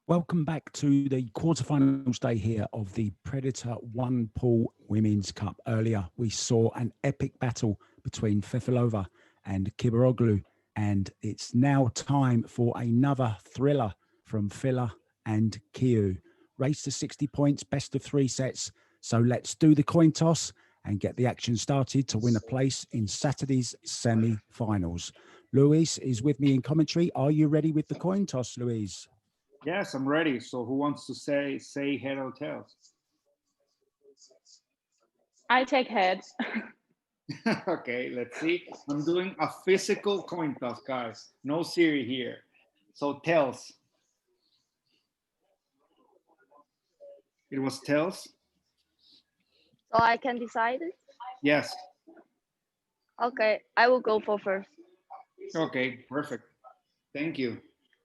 Welcome back to the quarterfinals day here of the Predator One Pool Women's Cup. Earlier, we saw an epic battle between Fefilova and Kibaroglu, and it's now time for another thriller from Filler and Qiu. Race to 60 points, best of 3 sets. So let's do the coin toss and get the action started to win a place in Saturday's semi-finals. Louise is with me in commentary. Are you ready with the coin toss, Louise? Yes, I'm ready. So who wants to say head or tails? I take head. Okay, let's see. I'm doing a physical coin toss, guys. No Siri here. So tails. It was tails? So I can decide it? Yes. Okay, I will go for first. Okay, perfect. Thank you.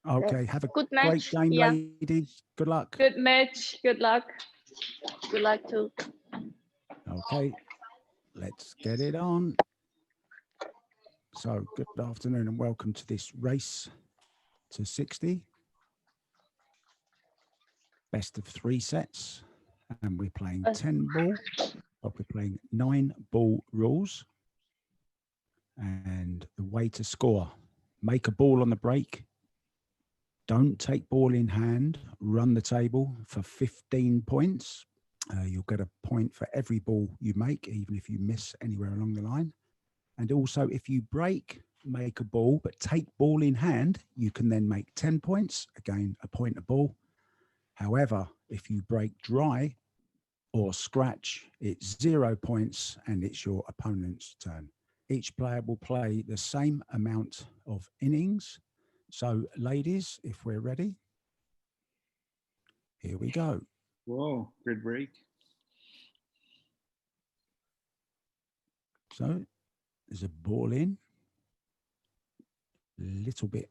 Okay, have a Good great match. game, Yeah. ladies. Good luck. Good match. Good luck. Good luck too. Okay, let's get it on. So, good afternoon and welcome to this race to 60. Best of 3 sets. And we're playing 10 ball, but we're playing 9 ball rules. And the way to score: make a ball on the break. Don't take ball in hand. Run the table for 15 points. You'll get a point for every ball you make, even if you miss anywhere along the line. And also, if you break, make a ball, but take ball in hand, you can then make 10 points. Again, a point a ball. However, if you break dry or scratch, it's 0 points and it's your opponent's turn. Each player will play the same amount of innings. So, ladies, if we're ready, here we go. Whoa, great break. So, there's a ball in. Little bit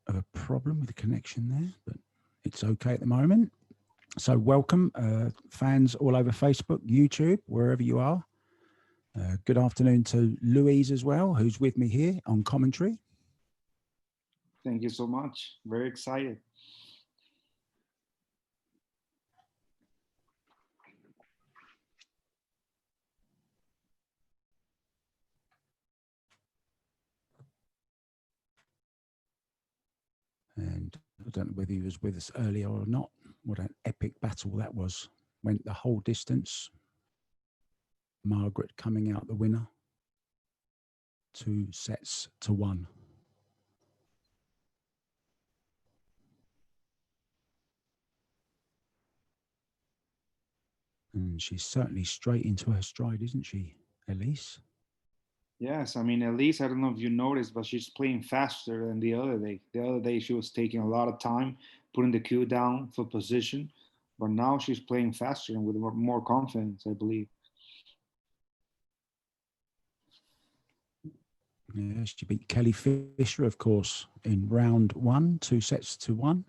of a problem with the connection there, but it's okay at the moment. So, welcome, fans all over Facebook, YouTube, wherever you are. Good afternoon to Louise as well, who's with me here on commentary. Thank you so much. Very excited. And I don't know whether he was with us earlier or not. What an epic battle that was. Went the whole distance. Margaret coming out the winner. 2 sets to 1. And she's certainly straight into her stride, isn't she, Elise? Yes, I mean, Elise, I don't know if you noticed, but she's playing faster than the other day. The other day, she was taking a lot of time putting the cue down for position, but now she's playing faster and with more confidence, I believe. Yeah, she beat Kelly Fisher, of course, in round 1, 2 sets to 1.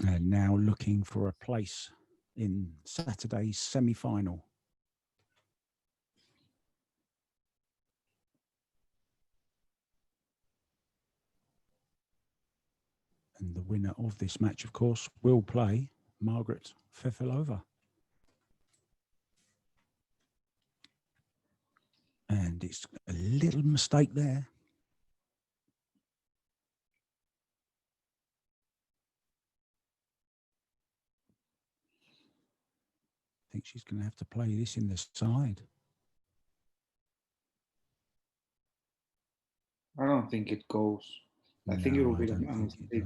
And now looking for a place in Saturday's semi-final. And the winner of this match, of course, will play Margaret Fefilova. And it's a little mistake there. I think she's going to have to play this in the side. I don't think it goes. I think it will be a mistake.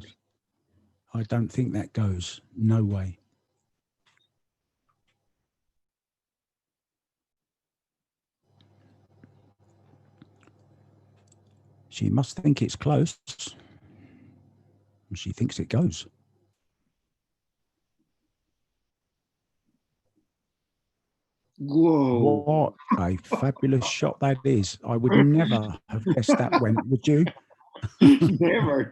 I don't think that goes. No way. She must think it's close. She thinks it goes. Whoa. What a fabulous shot that is. I would never have guessed that went, would you? never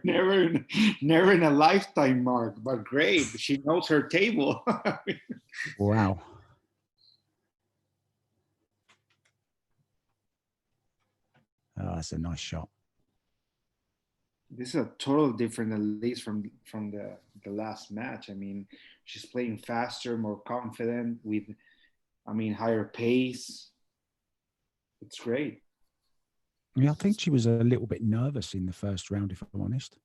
in a lifetime, Mark, but great. She knows her table. Wow. Oh, that's a nice shot. This is a total different Elise from the last match. I mean, she's playing faster, more confident, with, I mean, higher pace. It's great. Yeah, I think she was a little bit nervous in the first round, if I'm honest.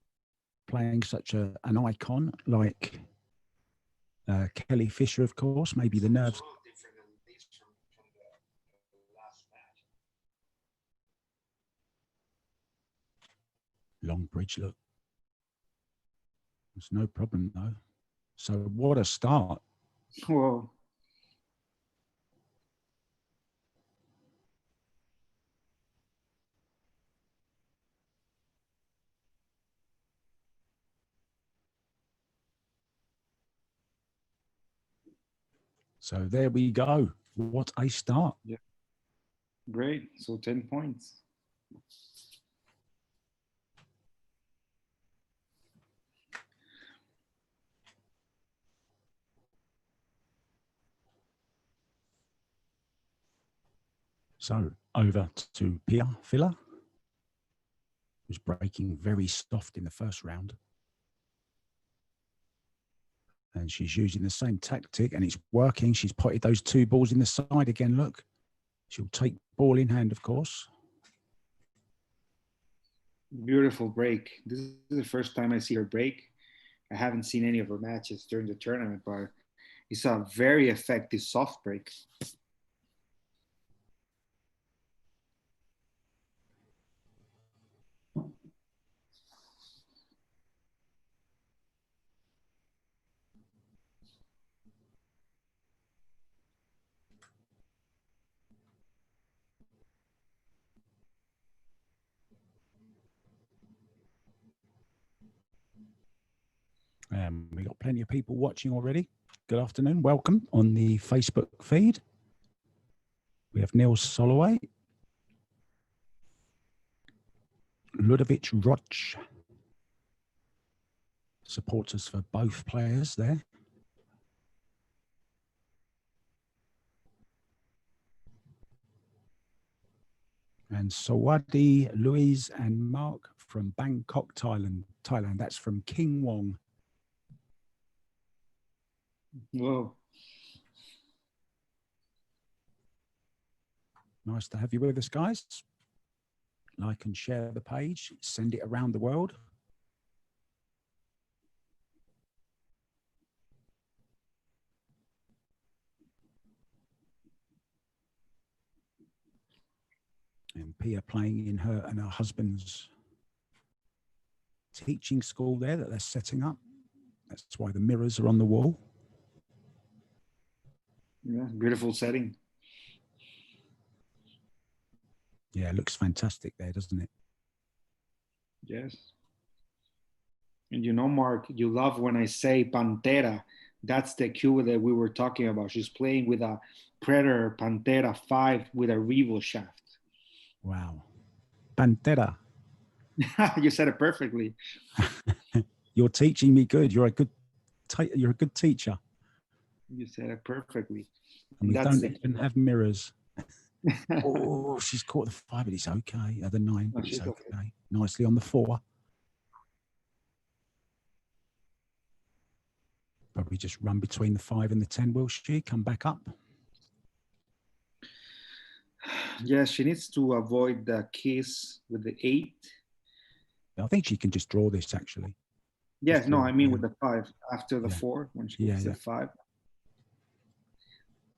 Playing such an icon like Kelly Fisher, of course, maybe the nerves. Long bridge look. There's no problem though. So what a start. Whoa. So there we go. What a start. Yeah. Great. So 10 points. So over to Pia Filler, who's breaking very soft in the first round. And she's using the same tactic and it's working. She's potted those two balls in the side again. Look, she'll take ball in hand, of course. Beautiful break. This is the first time I see her break. I haven't seen any of her matches during the tournament, but it's a very effective soft break. We got plenty of people watching already. Good afternoon. Welcome on the Facebook feed. We have Neil Soloway, Ludovic Roch, supporters for both players there. And Sawadi, Louise and Mark from Bangkok, Thailand. That's from King Wong. Whoa. Nice to have you with us, guys. Like and share the page. Send it around the world. And Pia playing in her and her husband's teaching school there that they're setting up. That's why the mirrors are on the wall. Yeah, beautiful setting. Yeah, it looks fantastic there, doesn't it? Yes. And you know, Mark, you love when I say Pantera. That's the cue that we were talking about. She's playing with a Predator Pantera 5 with a Revo shaft. Wow. Pantera. You said it perfectly. You're teaching me good. You're a good teacher. You said it perfectly. And we don't even have mirrors. Oh, she's caught the 5, but it's okay. The 9, but it's okay. Nicely on the 4. Probably just run between the 5 and the 10, will she? Come back up. Yes, she needs to avoid the kiss with the 8. I think she can just draw this, actually. Yes, no, I mean with the 5 after the 4 when she gets the 5.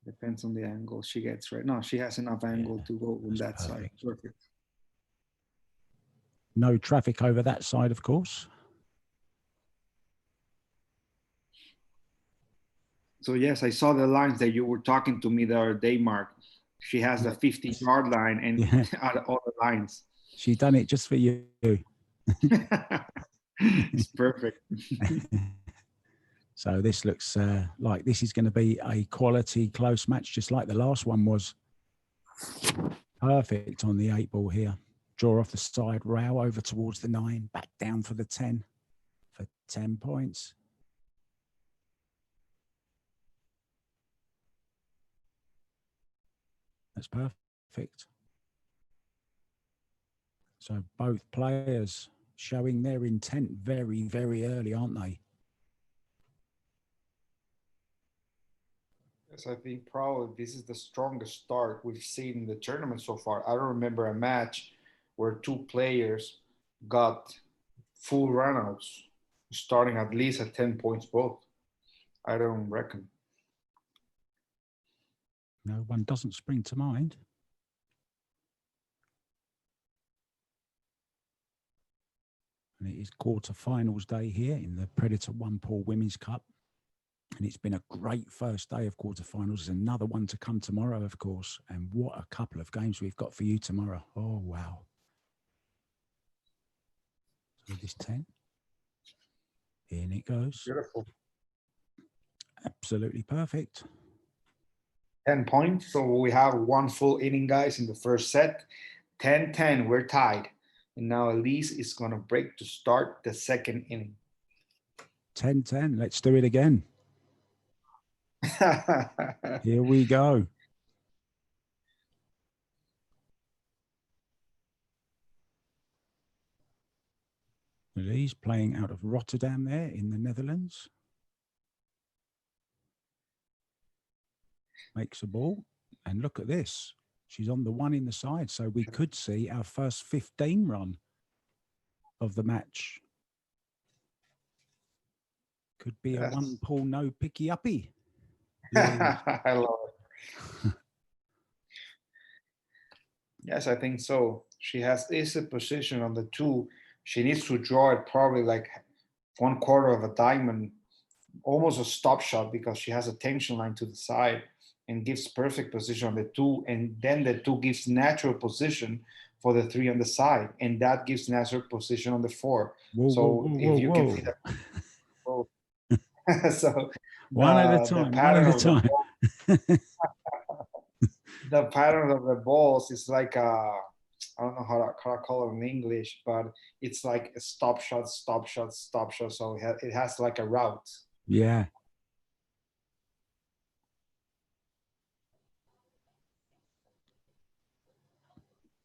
Depends on the angle she gets, right? No, she has enough angle to go on that side. Perfect. No traffic over that side, of course. So yes, I saw the lines that you were talking to me the other day, Mark. She has the 50-yard line and all the lines. She done it just for you. It's perfect. So this looks like this is going to be a quality close match, just like the last one was. Perfect on the 8 ball here. Draw off the side, row over towards the 9, back down for the 10 for 10 points. That's perfect. So both players showing their intent very, very early, aren't they? Yes, I think probably this is the strongest start we've seen in the tournament so far. I don't remember a match where two players got full runouts, starting at least at 10 points both. I don't reckon. No one doesn't spring to mind. And it is quarterfinals day here in the Predator One Pool Women's Cup. And it's been a great first day of quarterfinals. There's another one to come tomorrow, of course. And what a couple of games we've got for you tomorrow. Oh, wow. So this 10. In it goes. Beautiful. Absolutely perfect. 10 points. So we have one full inning, guys, in the first set. 10-10, we're tied. And now Elise is going to break to start the second inning. 10-10. Let's do it again. Here we go. Elise playing out of Rotterdam there in the Netherlands. Makes a ball. And look at this. She's on the one in the side. So we could see our first 15 run of the match. Could be a one pull, no picky uppy. I love it. Yes, I think so. She has a position on the two. She needs to draw it probably like 1/4 of a diamond, almost a stop shot, because she has a tension line to the side and gives perfect position on the two. And then the two gives natural position for the three on the side. And that gives natural position on the four. So if you can see that. So one at a time. The pattern of the balls is like I don't know how to call it in English, but it's like a stop shot, stop shot, stop shot. So it has like a route. Yeah.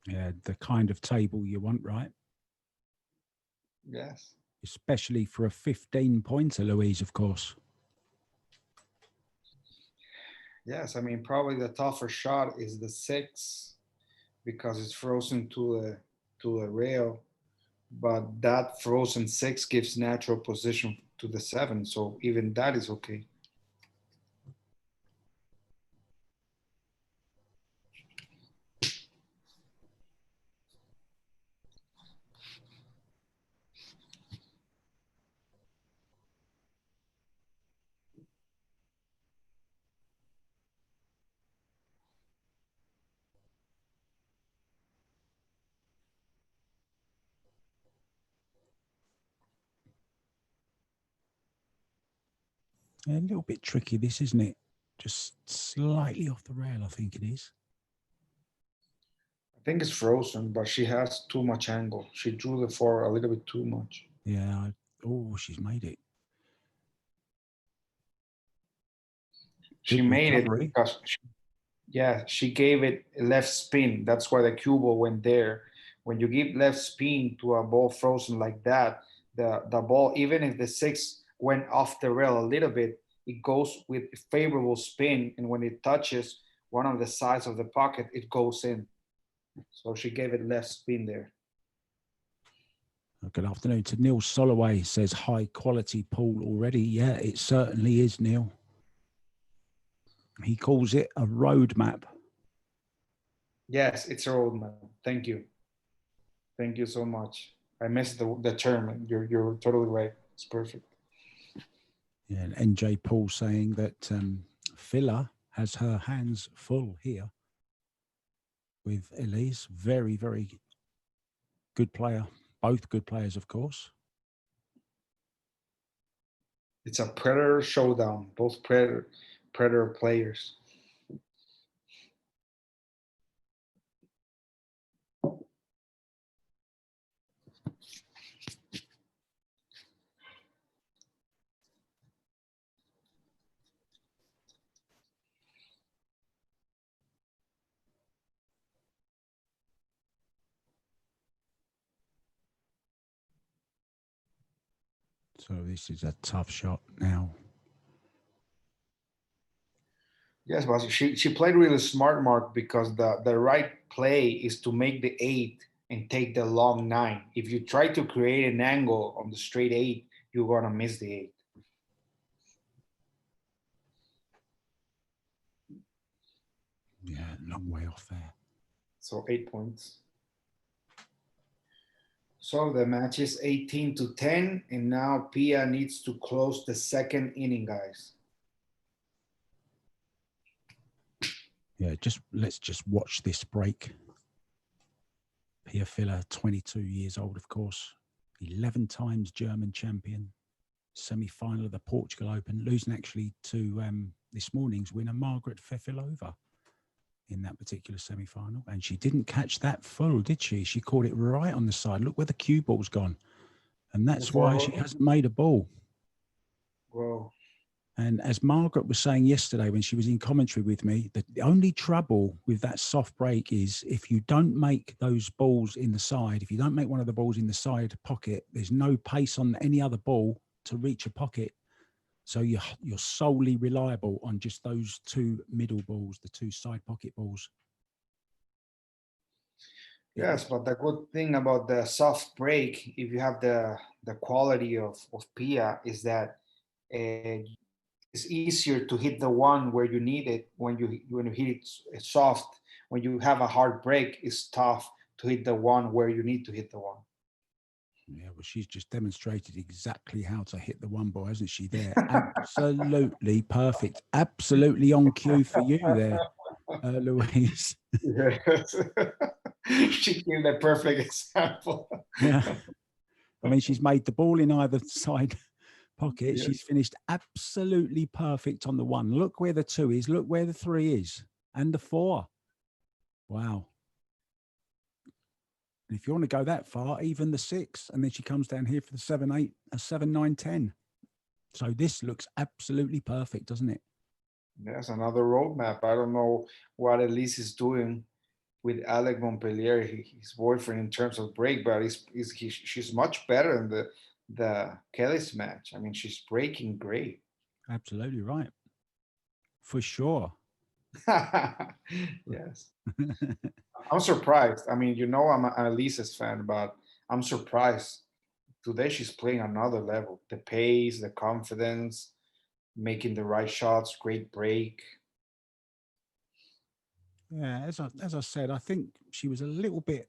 Yeah, the kind of table you want, right? Yes. Especially for a 15-pointer, Louise, of course. Yes, I mean, probably the tougher shot is the 6 because it's frozen to the rail, but that frozen 6 gives natural position to the 7, so even that is okay. A little bit tricky, this, isn't it? Just slightly off the rail, I think it is. I think it's frozen, but she has too much angle. She drew the 4 a little bit too much. Yeah. Oh, she's made it. She made it because, she gave it left spin. That's why the cue ball went there. When you give left spin to a ball frozen like that, the ball, even if the 6 went off the rail a little bit, it goes with favorable spin. And when it touches one of the sides of the pocket, it goes in. So she gave it left spin there. Good afternoon to Neil Soloway. Says high quality pool already. Yeah, it certainly is, Neil. He calls it a roadmap. Yes, it's a roadmap. Thank you. Thank you so much. I missed the term. You're totally right. It's perfect. Yeah, and NJ Paul saying that Filler has her hands full here with Elise. Very, very good player. Both good players, of course. It's a Predator showdown. Both Predator players. So this is a tough shot now. Yes, but she played really smart, Mark, because the right play is to make the 8 and take the long 9. If you try to create an angle on the straight 8, you're gonna miss the 8. Yeah, long way off there. So 8 points. So the match is 18-10, and now Pia needs to close the second inning, guys. Yeah, let's just watch this break. Pia Filler, 22 years old, of course, 11 times German champion, semi-final of the Portugal Open, losing actually to this morning's winner, Margaret Fefilova, in that particular semi-final. And she didn't catch that full, did she? She caught it right on the side. Look where the cue ball's gone. And that's why she hasn't made a ball. Whoa. And as Margaret was saying yesterday when she was in commentary with me, the only trouble with that soft break is if you don't make those balls in the side, if you don't make one of the balls in the side pocket, there's no pace on any other ball to reach a pocket. So you're solely reliable on just those two middle balls, the two side pocket balls. Yes, but the good thing about the soft break, if you have the quality of Pia, is that it's easier to hit the one where you need it when you hit it soft. When you have a hard break, it's tough to hit the one where you need to hit the one. Yeah, well, she's just demonstrated exactly how to hit the one ball, hasn't she? There, absolutely perfect, absolutely on cue for you there, Louise. Yes. She gave the perfect example. Yeah, I mean, she's made the ball in either side pocket. Yes. She's finished absolutely perfect on the one. Look where the 2 is. Look where the 3 is, and the 4. Wow. If you want to go that far, even the 6, and then she comes down here for the 7, 8, a 7, 9, 10. So this looks absolutely perfect, doesn't it? Yes, another roadmap. I don't know what Elise is doing with Alec Montpellier, his boyfriend, in terms of break, but she's much better in the Kelly's match. I mean, she's breaking great. Absolutely right. For sure. Yes. I'm surprised. I mean, I'm an Elise's fan, but I'm surprised. Today she's playing another level. The pace, the confidence, making the right shots, great break. Yeah, as I said, I think she was a little bit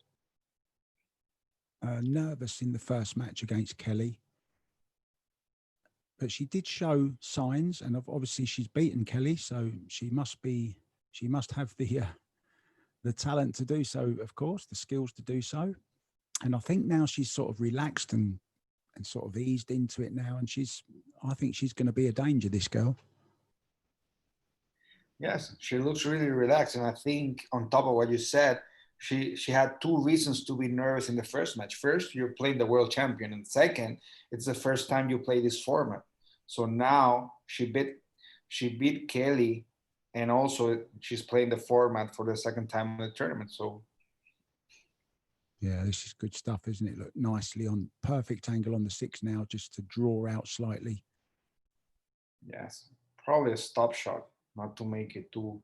nervous in the first match against Kelly, but she did show signs, and obviously she's beaten Kelly, so she must have the talent to do so, of course, the skills to do so. And I think now she's sort of relaxed and sort of eased into it now, and I think she's going to be a danger, this girl. Yes, she looks really relaxed, and I think on top of what you said, she had 2 reasons to be nervous in the first match. First, you're playing the world champion, and second, it's the first time you play this format. So now she beat Kelly, and also she's playing the format for the second time in the tournament. So yeah, this is good stuff, isn't it? Look, nicely on perfect angle on the 6 now, just to draw out slightly. yes, probably a stop shot, not to make it too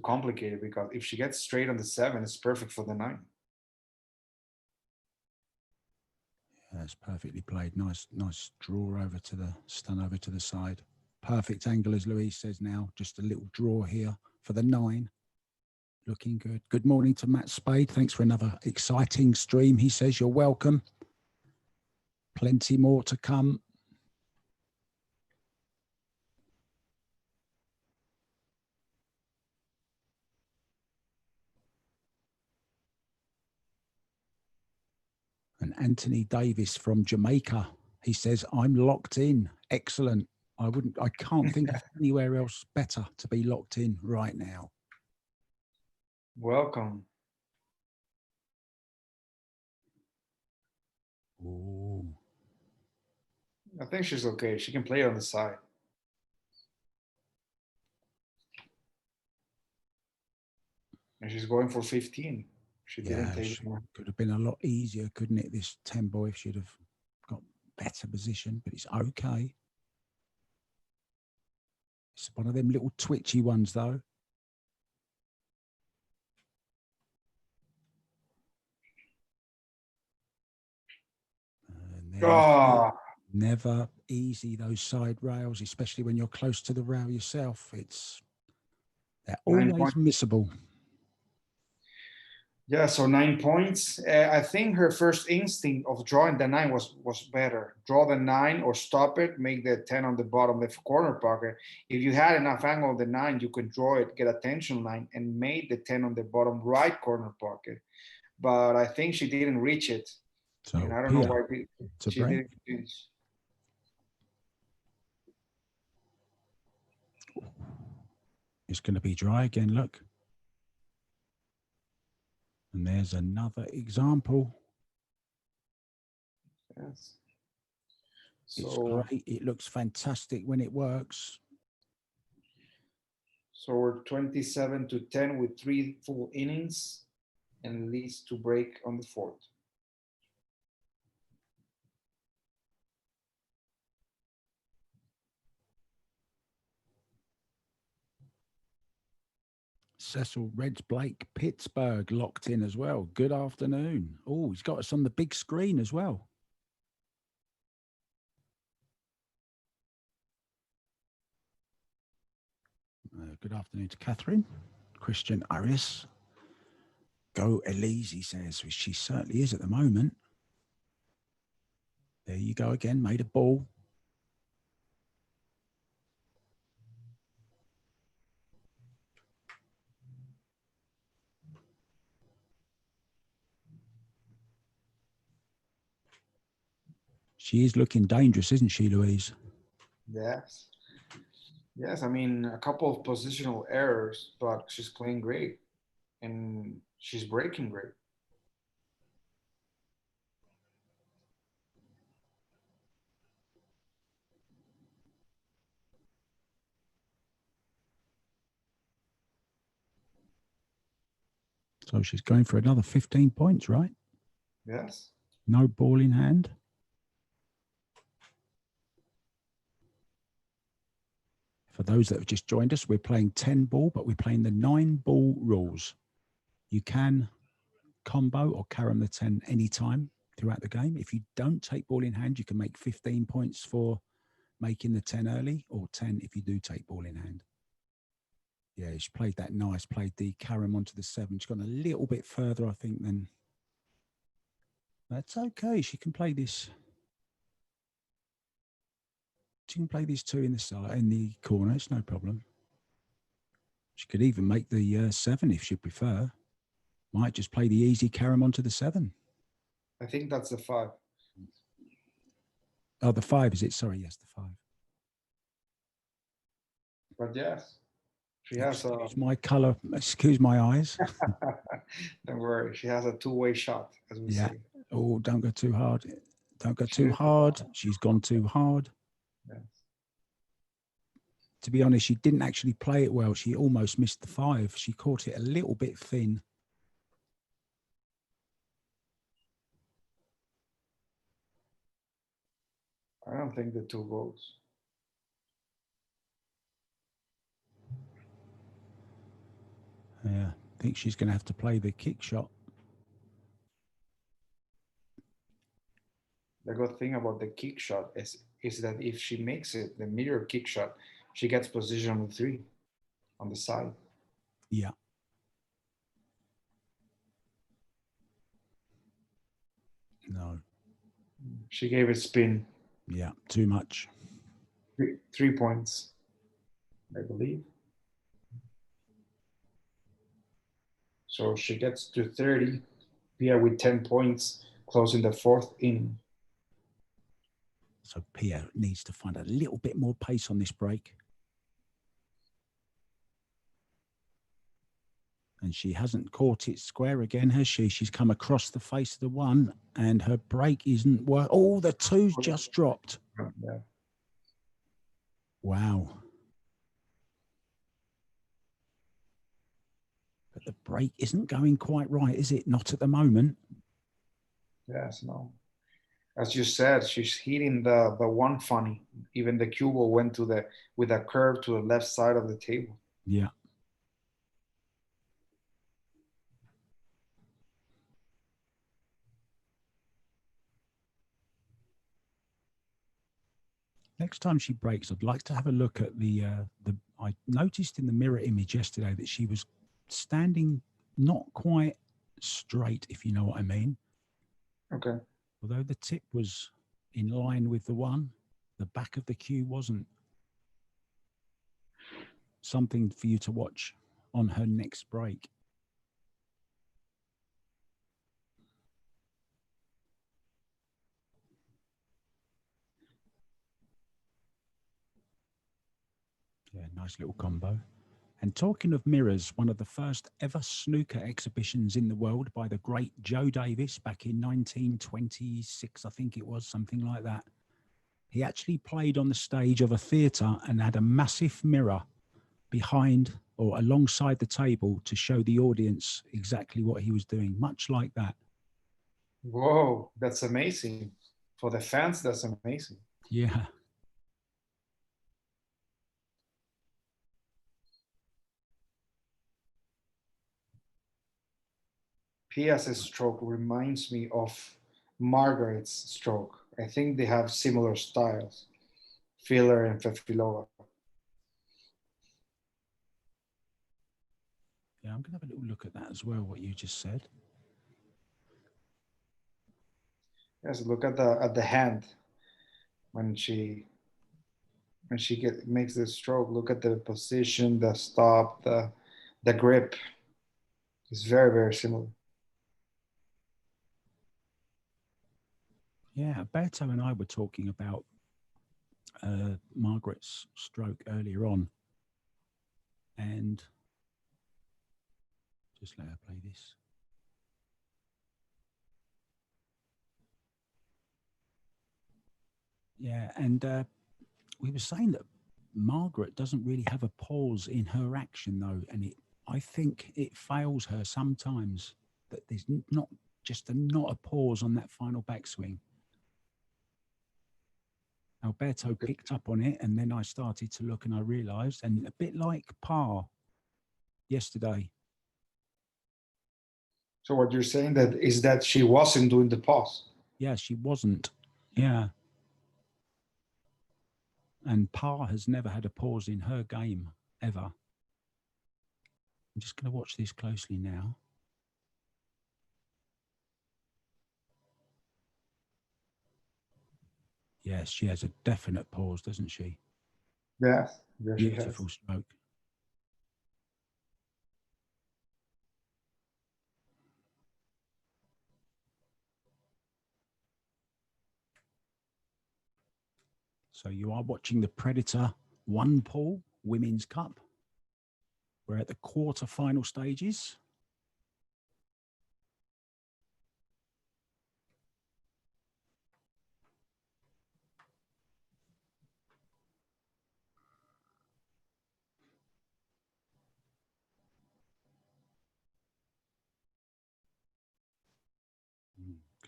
complicated, because if she gets straight on the 7, it's perfect for the 9. Yeah, it's perfectly played. Nice draw over to the stun over to the side. Perfect angle, as Louise says now. Just a little draw here for the 9. Looking good. Good morning to Matt Spade. Thanks for another exciting stream. He says you're welcome. Plenty more to come. And Anthony Davis from Jamaica. He says, I'm locked in. Excellent. I can't think of anywhere else better to be locked in right now. Welcome. Ooh. I think she's okay. She can play on the side. And she's going for 15. She didn't take more. Could have been a lot easier, couldn't it? This 10 ball, if she'd have got better position, but it's okay. It's one of them little twitchy ones, though. Never easy, those side rails, especially when you're close to the rail yourself. They're always missable. Yeah, so 9 points. I think her first instinct of drawing the 9 was better. Draw the 9 or stop it, make the 10 on the bottom left corner pocket. If you had enough angle of the 9, you could draw it, get a tension line, and make the 10 on the bottom right corner pocket. But I think she didn't reach it. So and I don't know why she didn't reach. It's going to be dry again, look. And there's another example. Yes. It's great. It looks fantastic when it works. So we're 27-10 with 3 full innings and leads to break on the 4th. Cecil Reds Blake, Pittsburgh, locked in as well. Good afternoon. Oh, he's got us on the big screen as well. Good afternoon to Catherine. Christian Aris. Go Elise, he says, which she certainly is at the moment. There you go again, made a ball. She is looking dangerous, isn't she, Louise? Yes. Yes, I mean, a couple of positional errors, but she's playing great and she's breaking great. So she's going for another 15 points, right? Yes. No ball in hand. For those that have just joined us, we're playing 10 ball, but we're playing the 9 ball rules. You can combo or carom the 10 anytime throughout the game. If you don't take ball in hand, you can make 15 points for making the 10 early, or 10 if you do take ball in hand. Yeah, she played that nice, played the carom onto the 7. She's gone a little bit further, I think, than... That's okay. She can play this. She can play these 2 in the side, in the corner. It's no problem. She could even make the 7 if she prefer. Might just play the easy carom onto the 7. I think that's the 5. Oh, the 5, is it? Sorry, yes, the 5. But yes, she has excuse my colour, excuse my eyes. Don't worry, she has a 2-way shot, as we say. Oh, don't go too hard. Don't go too hard. She's gone too hard. Yes. To be honest, she didn't actually play it well. She almost missed the 5. She caught it a little bit thin. I don't think the 2 goes. Yeah, I think she's going to have to play the kick shot. The good thing about the kick shot is that if she makes it, the mirror kick shot, she gets position on the 3 on the side. Yeah. No. She gave it spin. Yeah, too much. 3 points, I believe. So she gets to 30. Pia with 10 points, closing the 4th inning. So Pia needs to find a little bit more pace on this break. And she hasn't caught it square again, has she? She's come across the face of the 1 and her break isn't working. Oh, the 2's just dropped. Yeah. Wow. But the break isn't going quite right, is it? Not at the moment. Yes, no. As you said, she's hitting the one funny. Even the cue ball went to the with a curve to the left side of the table. Yeah. Next time she breaks, I'd like to have a look at the. I noticed in the mirror image yesterday that she was standing not quite straight, if you know what I mean. Okay. Although the tip was in line with the one, the back of the cue wasn't. Something for you to watch on her next break. Yeah, nice little combo. And talking of mirrors, one of the first ever snooker exhibitions in the world by the great Joe Davis back in 1926, I think it was, something like that. He actually played on the stage of a theatre and had a massive mirror behind or alongside the table to show the audience exactly what he was doing, much like that. Whoa, that's amazing. For the fans, that's amazing. Yeah. Pia's stroke reminds me of Margaret's stroke. I think they have similar styles, Filler and Fefilova. Yeah, I'm going to have a little look at that as well, what you just said. Yes, look at the hand when she makes the stroke. Look at the position, the stop, the grip. It's very, very similar. Yeah, Beto and I were talking about Margaret's stroke earlier on, and just let her play this. Yeah, and we were saying that Margaret doesn't really have a pause in her action, though, and I think it fails her sometimes that there's not a pause on that final backswing. Alberto picked up on it, and then I started to look and I realised, and a bit like Phaa yesterday. So what you're saying is that she wasn't doing the pause. Yeah, she wasn't. Yeah. And Phaa has never had a pause in her game, ever. I'm just going to watch this closely now. Yes, she has a definite pause, doesn't she? Yes, beautiful stroke. So you are watching the Predator One Pool Women's Cup. We're at the quarter-final stages.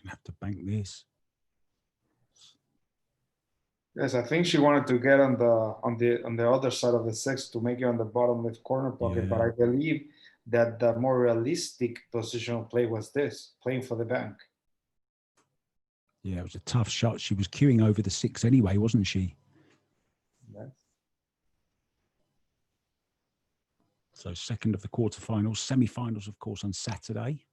Gonna have to bank this. Yes, I think she wanted to get on the other side of the six to make it on the bottom left corner pocket, but I believe that the more realistic positional play was this, playing for the bank. Yeah, it was a tough shot. She was queuing over the six anyway, wasn't she? Yes. So second of the quarterfinals, semi-finals, of course, on Saturday.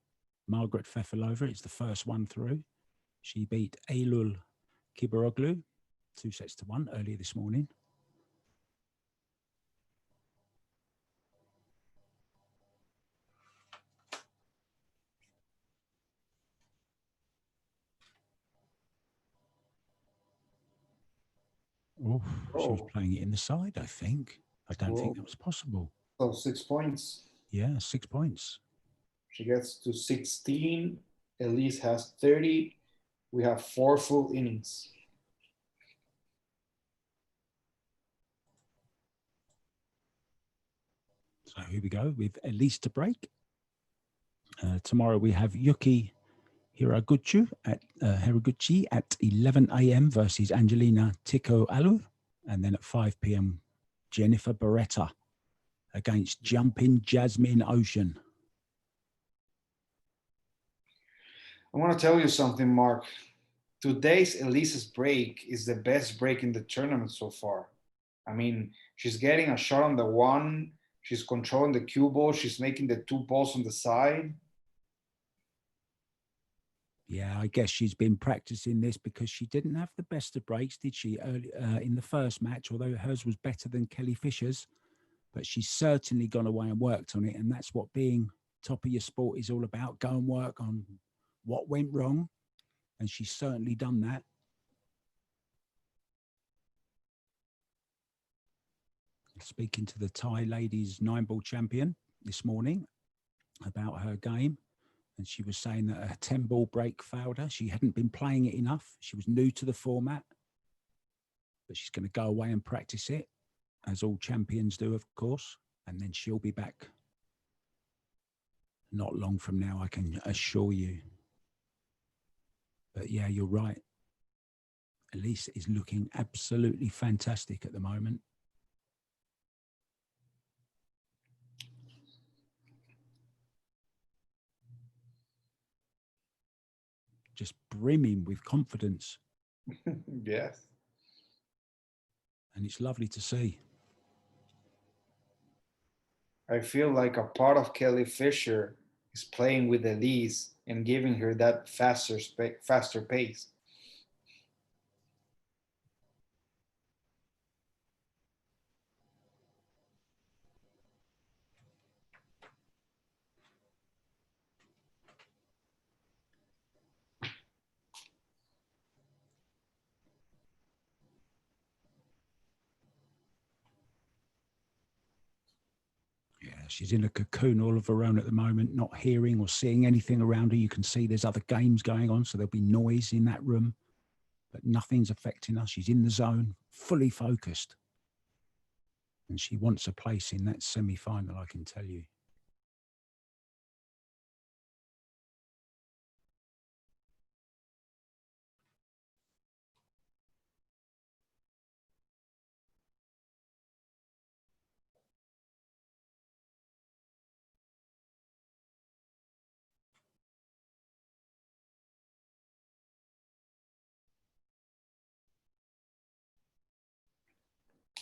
Margaret Fefilova, it's the first one through. She beat Eylul Kibaroglu 2-1 earlier this morning. Oh, she was playing it in the side, I think. I don't think that was possible. So 6 points. Yeah, 6 points. She gets to 16. Elise has 30. We have 4 full innings. So here we go with Elise to break. Tomorrow we have Yuki Hiraguchi at 11 a.m. versus Angelina Alu, and then at 5 p.m. Jennifer Barretta against jumping Jasmin Ouschan. I want to tell you something, Mark. Today's Elise's break is the best break in the tournament so far. I mean, she's getting a shot on the one, she's controlling the cue ball, she's making the two balls on the side. Yeah, I guess she's been practicing this because she didn't have the best of breaks, did she, early in the first match, although hers was better than Kelly Fisher's. But she's certainly gone away and worked on it, and that's what being top of your sport is all about. Go and work on what went wrong, and she's certainly done that. Speaking to the Thai ladies 9-ball champion this morning about her game, and she was saying that a 10-ball break failed her. She hadn't been playing it enough. She was new to the format, but she's going to go away and practice it, as all champions do, of course, and then she'll be back not long from now, I can assure you. But yeah, you're right. Elise is looking absolutely fantastic at the moment. Just brimming with confidence. Yes. And it's lovely to see. I feel like a part of Kelly Fisher is playing with Elise and giving her that faster pace. Yeah, she's in a cocoon all of her own at the moment, not hearing or seeing anything around her. You can see there's other games going on, so there'll be noise in that room, but nothing's affecting her. She's in the zone, fully focused. And she wants a place in that semi-final, I can tell you.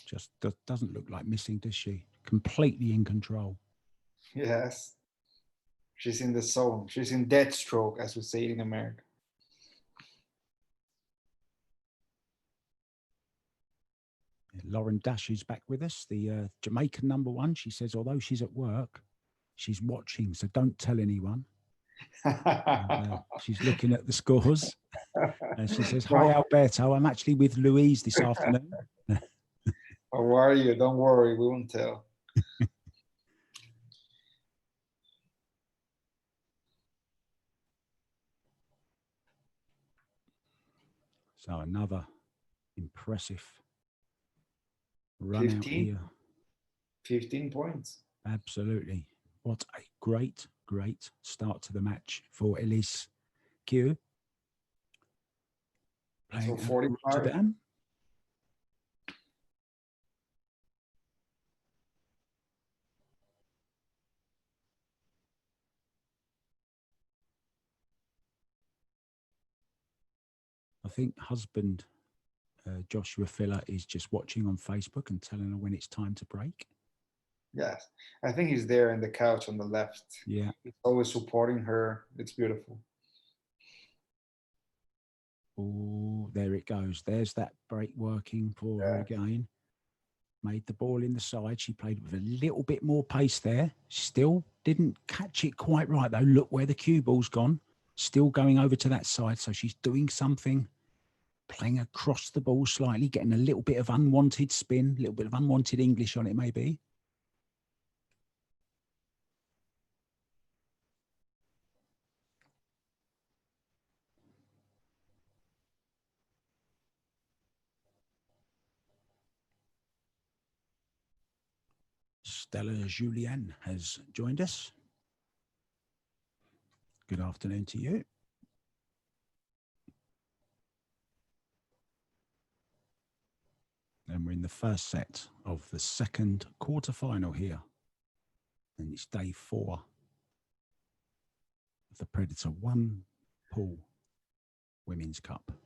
Just doesn't look like missing, does she? Completely in control. Yes. She's in the zone. She's in death stroke, as we say in America. Lauren Dash is back with us, the Jamaican #1. She says, although she's at work, she's watching, so don't tell anyone. And, she's looking at the scores. And she says, hi, Alberto. I'm actually with Louise this afternoon. How are you? Don't worry, we won't tell. So another impressive run 15, out here. 15 points. Absolutely. What a great, great start to the match for Elise Qiu. So 45. I think husband Joshua Filler is just watching on Facebook and telling her when it's time to break. Yes, I think he's there in the couch on the left. Yeah, he's always supporting her. It's beautiful. Oh, there it goes. There's that break working for her again. Made the ball in the side. She played with a little bit more pace there. Still didn't catch it quite right though. Look where the cue ball's gone. Still going over to that side. So she's doing something, playing across the ball slightly, getting a little bit of unwanted spin, a little bit of unwanted English on it maybe. Stella Julien has joined us. Good afternoon to you. And we're in the first set of the second quarterfinal here. And it's day 4 of the Predator 1 Pool Women's Cup. And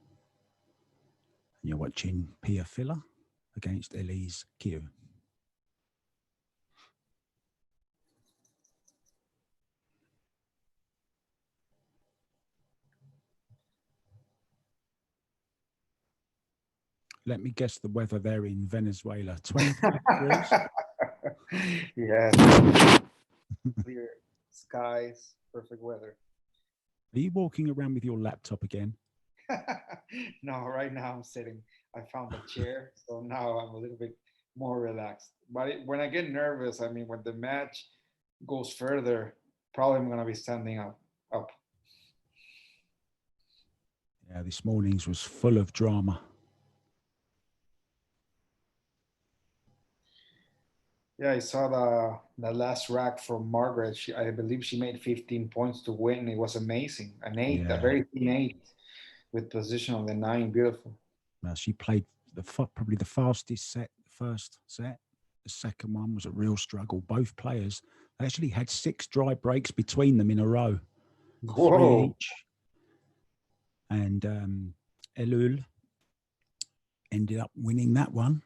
you're watching Pia Filler against Elise Qiu. Let me guess the weather there in Venezuela. 25 degrees. Yes. Clear skies, perfect weather. Are you walking around with your laptop again? No, right now I'm sitting. I found a chair, so now I'm a little bit more relaxed. But when I get nervous, I mean, when the match goes further, probably I'm going to be standing up. Yeah, this morning's was full of drama. Yeah, I saw the last rack from Margaret. I believe she made 15 points to win. It was amazing. An 8, Yeah. a very thin 8 with position on the 9. Beautiful. Now, she played probably the fastest set, the first set. The second one was a real struggle. Both players actually had 6 dry breaks between them in a row. Whoa. 3 each. And Eylul ended up winning that one.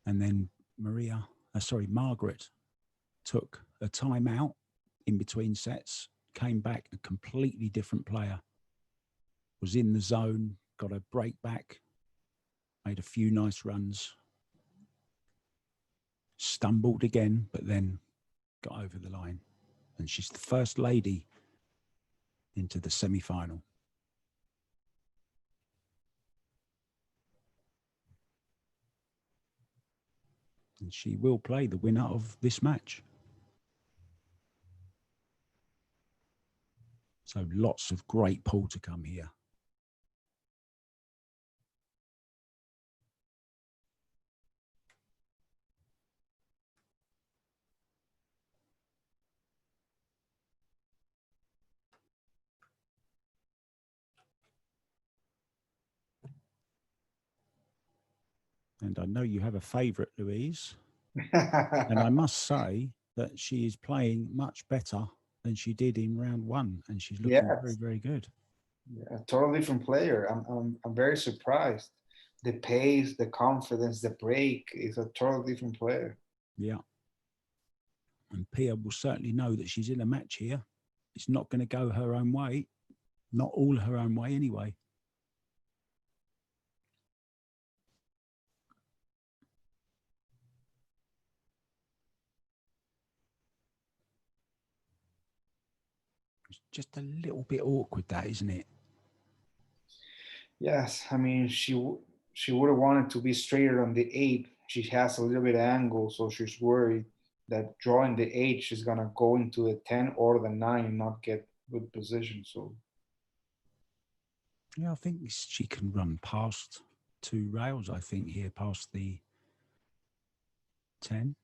And then Margaret took a timeout in between sets, came back a completely different player, was in the zone, got a break back, made a few nice runs, stumbled again, but then got over the line. And she's the first lady into the semi-final. And she will play the winner of this match. So lots of great pool to come here. And I know you have a favourite, Louise. And I must say that she is playing much better than she did in round 1. And she's looking very, very good. Yeah, a totally different player. I'm very surprised. The pace, the confidence, the break is a totally different player. Yeah. And Pia will certainly know that she's in a match here. It's not going to go her own way. Not all her own way anyway. It's just a little bit awkward, that, isn't it? Yes, I mean, she would have wanted to be straighter on the 8. She has a little bit of angle, so she's worried that drawing the 8, she's going to go into the 10 or the 9 and not get good position. So yeah, I think she can run past 2 rails, I think, here, past the 10.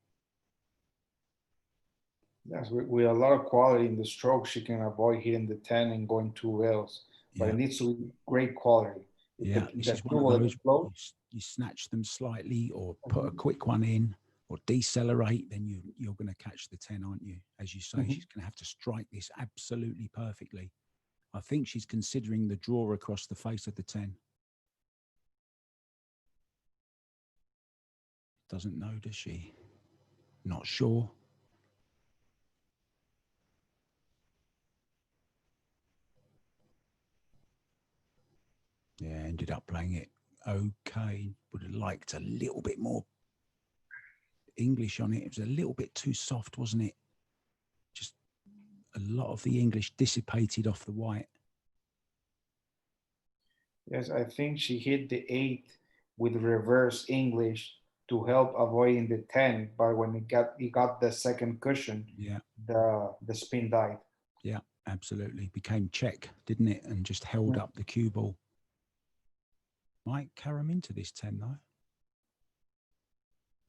Yes, with a lot of quality in the stroke, she can avoid hitting the 10 and going 2 rails. But it needs to be great quality. Yeah, this is one of those, you snatch them slightly or put a quick one in or decelerate, then you're going to catch the 10, aren't you? As you say, she's going to have to strike this absolutely perfectly. I think she's considering the draw across the face of the 10. Doesn't know, does she? Not sure. Yeah, ended up playing it okay. Would have liked a little bit more English on it. It was a little bit too soft, wasn't it? Just a lot of the English dissipated off the white. Yes, I think she hit the 8 with reverse English to help avoiding the 10. But when he got the second cushion, the spin died. Yeah, absolutely. Became check, didn't it? And just held up the cue ball. Might carry him into this 10 though.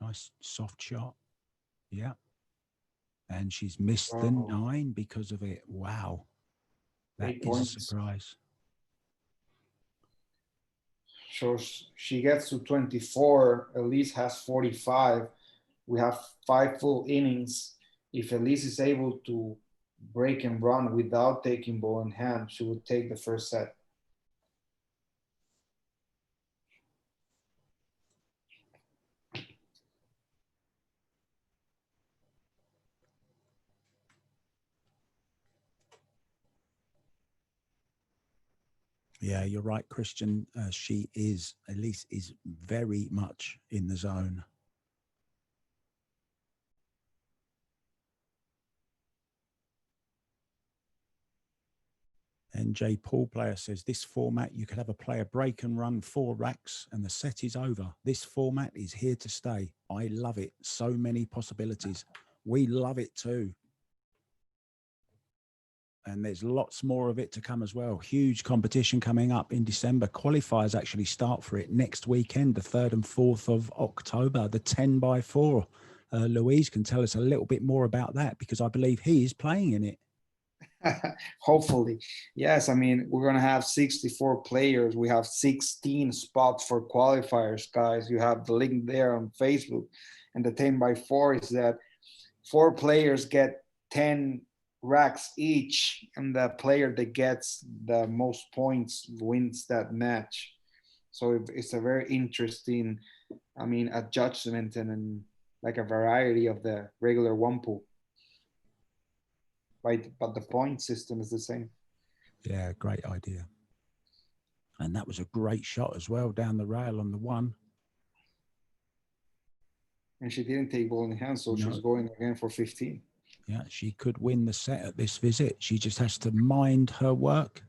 Nice soft shot. Yeah. And she's missed the 9 because of it. Wow. That is a surprise. So she gets to 24. Elise has 45. We have 5 full innings. If Elise is able to break and run without taking ball in hand, she would take the first set. Yeah, you're right, Christian. Elise is very much in the zone. NJ Paul player says, this format, you could have a player break and run 4 racks and the set is over. This format is here to stay. I love it. So many possibilities. We love it too. And there's lots more of it to come as well. Huge competition coming up in December. Qualifiers actually start for it next weekend, the 3rd and 4th of October, the 10x4. Louise can tell us a little bit more about that because I believe he is playing in it. Hopefully. Yes, I mean, we're going to have 64 players. We have 16 spots for qualifiers, guys. You have the link there on Facebook. And the 10x4 is that 4 players get 10 racks each, and the player that gets the most points wins that match. So it's a very interesting, I mean, adjustment and like a variety of the regular one pool. Right, but the point system is the same. Yeah, great idea. And that was a great shot as well down the rail on the 1. And she didn't take ball in hand, so she's going again for 15. Yeah, she could win the set at this visit. She just has to mind her work,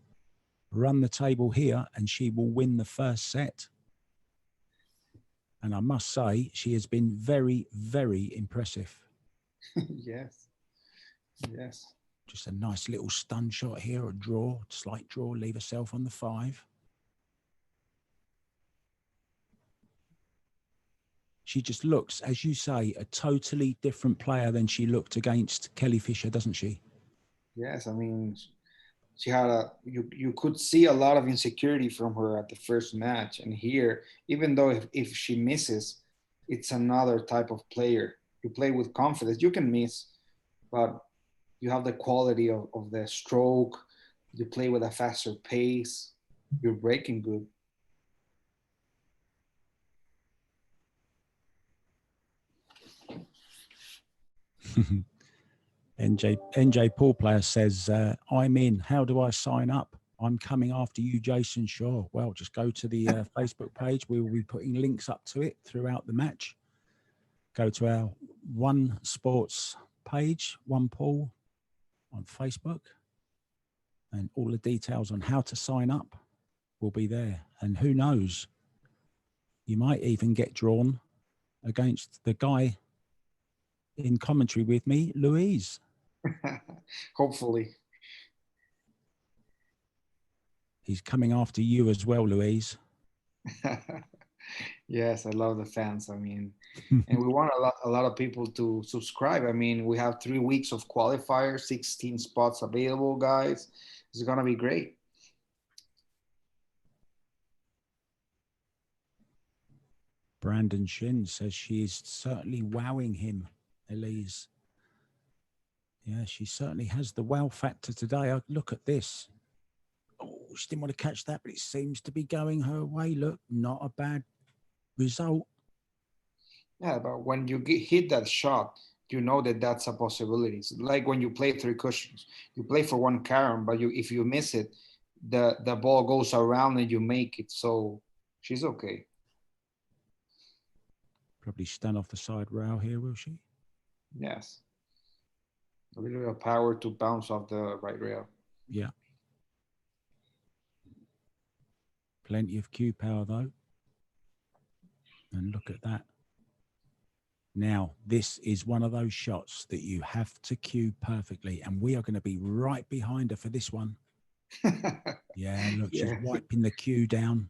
run the table here, and she will win the first set. And I must say, she has been very, very impressive. Yes. Yes. Just a nice little stun shot here, a draw, slight draw, leave herself on the 5. She just looks, as you say, a totally different player than she looked against Kelly Fisher, doesn't she? Yes, I mean, she had you could see a lot of insecurity from her at the first match. And here, even though if she misses, it's another type of player. You play with confidence. You can miss, but you have the quality of the stroke. You play with a faster pace. You're breaking good. NJ Paul player says, I'm in. How do I sign up? I'm coming after you, Jason Shaw. Well, just go to the Facebook page. We will be putting links up to it throughout the match. Go to our One Sports page, One Paul on Facebook, and all the details on how to sign up will be there. And who knows, you might even get drawn against the guy in commentary with me, Louise. Hopefully. He's coming after you as well, Louise. Yes, I love the fans. I mean, and we want a lot of people to subscribe. I mean, we have 3 weeks of qualifiers, 16 spots available, guys. It's going to be great. Brandon Shin says she is certainly wowing him, Elise. Yeah, she certainly has the wow factor today. Look at this. Oh, she didn't want to catch that, but it seems to be going her way. Look, not a bad result. Yeah, but when you hit that shot, you know that that's a possibility. It's like when you play 3 cushions, you play for 1 carom, but if you miss it, the ball goes around and you make it. So she's okay. Probably stand off the side rail here, will she? Yes. A little bit of power to bounce off the right rail. Yeah. Plenty of cue power, though. And look at that. Now, this is one of those shots that you have to cue perfectly. And we are going to be right behind her for this one. Yeah, look, she's wiping the cue down.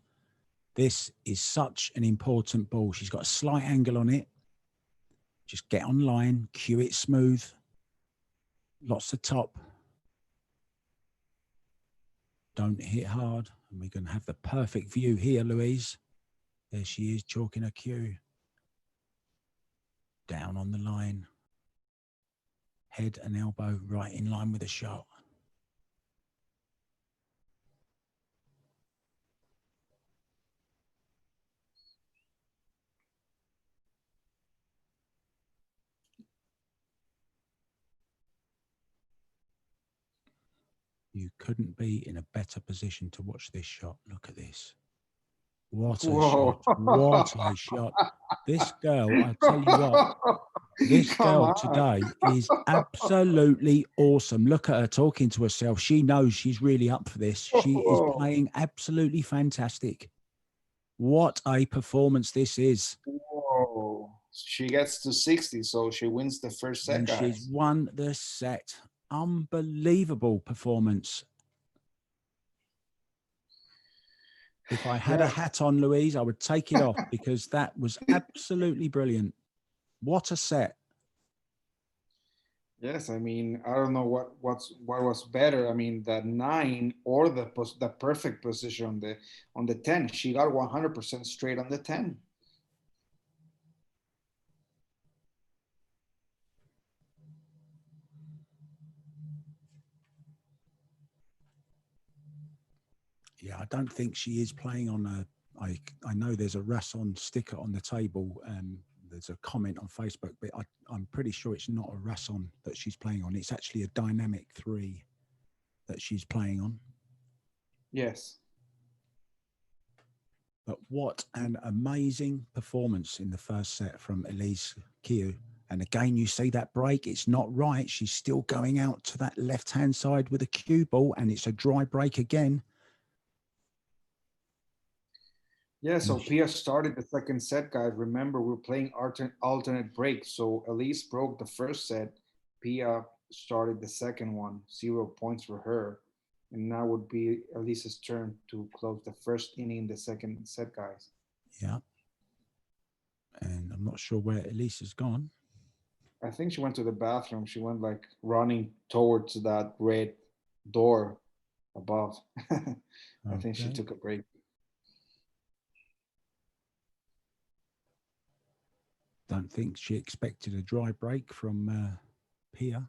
This is such an important ball. She's got a slight angle on it. Just get online, cue it smooth. Lots of top. Don't hit hard. And we're going to have the perfect view here, Louise. There she is, chalking her cue. Down on the line. Head and elbow right in line with the shot. You couldn't be in a better position to watch this shot. Look at this. What a shot. What a shot. This girl, I tell you what, this girl today is absolutely awesome. Look at her talking to herself. She knows she's really up for this. She is playing absolutely fantastic. What a performance this is. Whoa. She gets to 60, so she wins the first set, and guys. She's won the set. Unbelievable performance. If I had a hat on, Louise, I would take it off because that was absolutely brilliant. What a set. Yes, I mean, I don't know what was better. I mean, the 9 or the perfect position on the 10. She got 100% straight on the 10. Yeah, I don't think she is playing on a. I know there's a Rasson sticker on the table. There's a comment on Facebook, but I'm pretty sure it's not a Rasson that she's playing on. It's actually a dynamic 3 that she's playing on. Yes. But what an amazing performance in the first set from Elise Qiu. And again, you see that break. It's not right. She's still going out to that left-hand side with a cue ball, and it's a dry break again. Yeah, so Pia started the second set, guys. Remember, we're playing alternate breaks. So Elise broke the first set. Pia started the second one. 0 points for her. And now would be Elise's turn to close the first inning in the second set, guys. Yeah. And I'm not sure where Elise has gone. I think she went to the bathroom. She went like running towards that red door above. I think she took a break. Don't think she expected a dry break from Pia.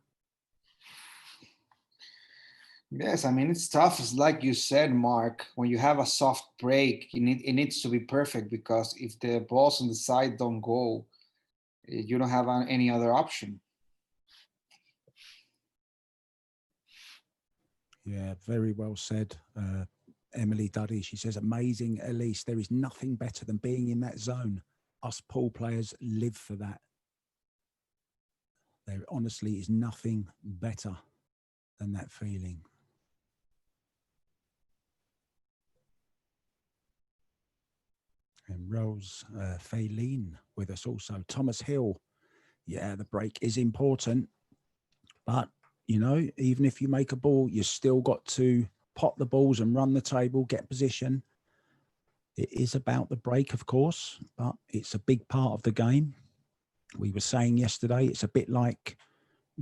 Yes, I mean, it's tough. It's like you said, Mark, when you have a soft break, it needs to be perfect, because if the balls on the side don't go, you don't have any other option. Yeah, very well said. Emily Duddy, she says, amazing, Elise. There is nothing better than being in that zone. Us pool players live for that. There honestly is nothing better than that feeling. And Rose Faylene with us also. Thomas Hill. Yeah, the break is important. But, you know, even if you make a ball, you still got to pop the balls and run the table, get position. It is about the break, of course, but it's a big part of the game. We were saying yesterday, it's a bit like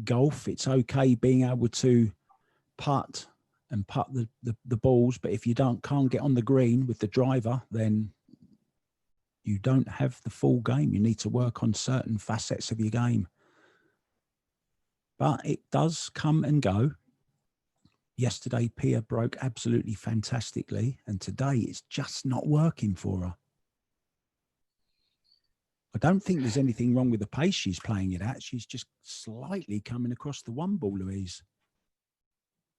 golf. It's okay being able to putt the balls, but if you can't get on the green with the driver, then you don't have the full game. You need to work on certain facets of your game. But it does come and go. Yesterday, Pia broke absolutely fantastically, and today it's just not working for her. I don't think there's anything wrong with the pace she's playing it at. She's just slightly coming across the one ball, Louise.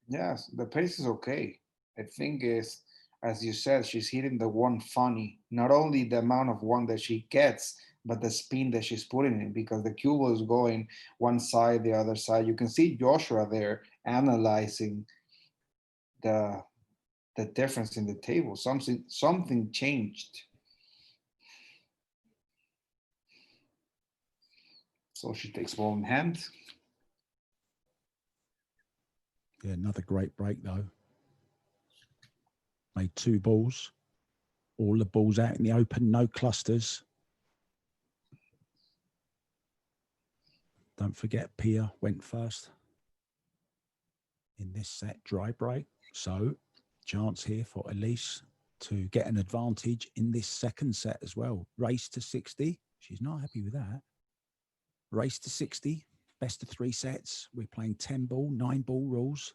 Yes, the pace is okay. I think is, as you said, she's hitting the one funny. Not only the amount of one that she gets, but the spin that she's putting in, because the cue ball is going one side, the other side. You can see Joshua there analyzing the difference in the table. Something changed. So she takes ball in hand. Yeah, another great break though. Made 2 balls. All the balls out in the open, no clusters. Don't forget, Pia went first in this set, dry break. So, chance here for Elise to get an advantage in this second set as well. Race to 60. She's not happy with that. Race to 60. Best of 3 sets. We're playing 10 ball, 9 ball rules.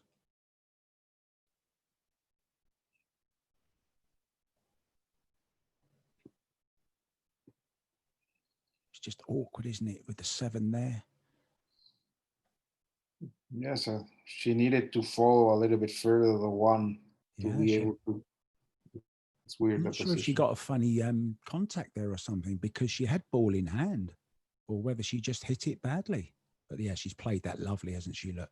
It's just awkward, isn't it, with the 7 there? Yes, she needed to follow a little bit further the 1 to be able to. It's weird. I'm not sure if she got a funny contact there or something, because she had ball in hand, or whether she just hit it badly. But yeah, she's played that lovely, hasn't she? Look.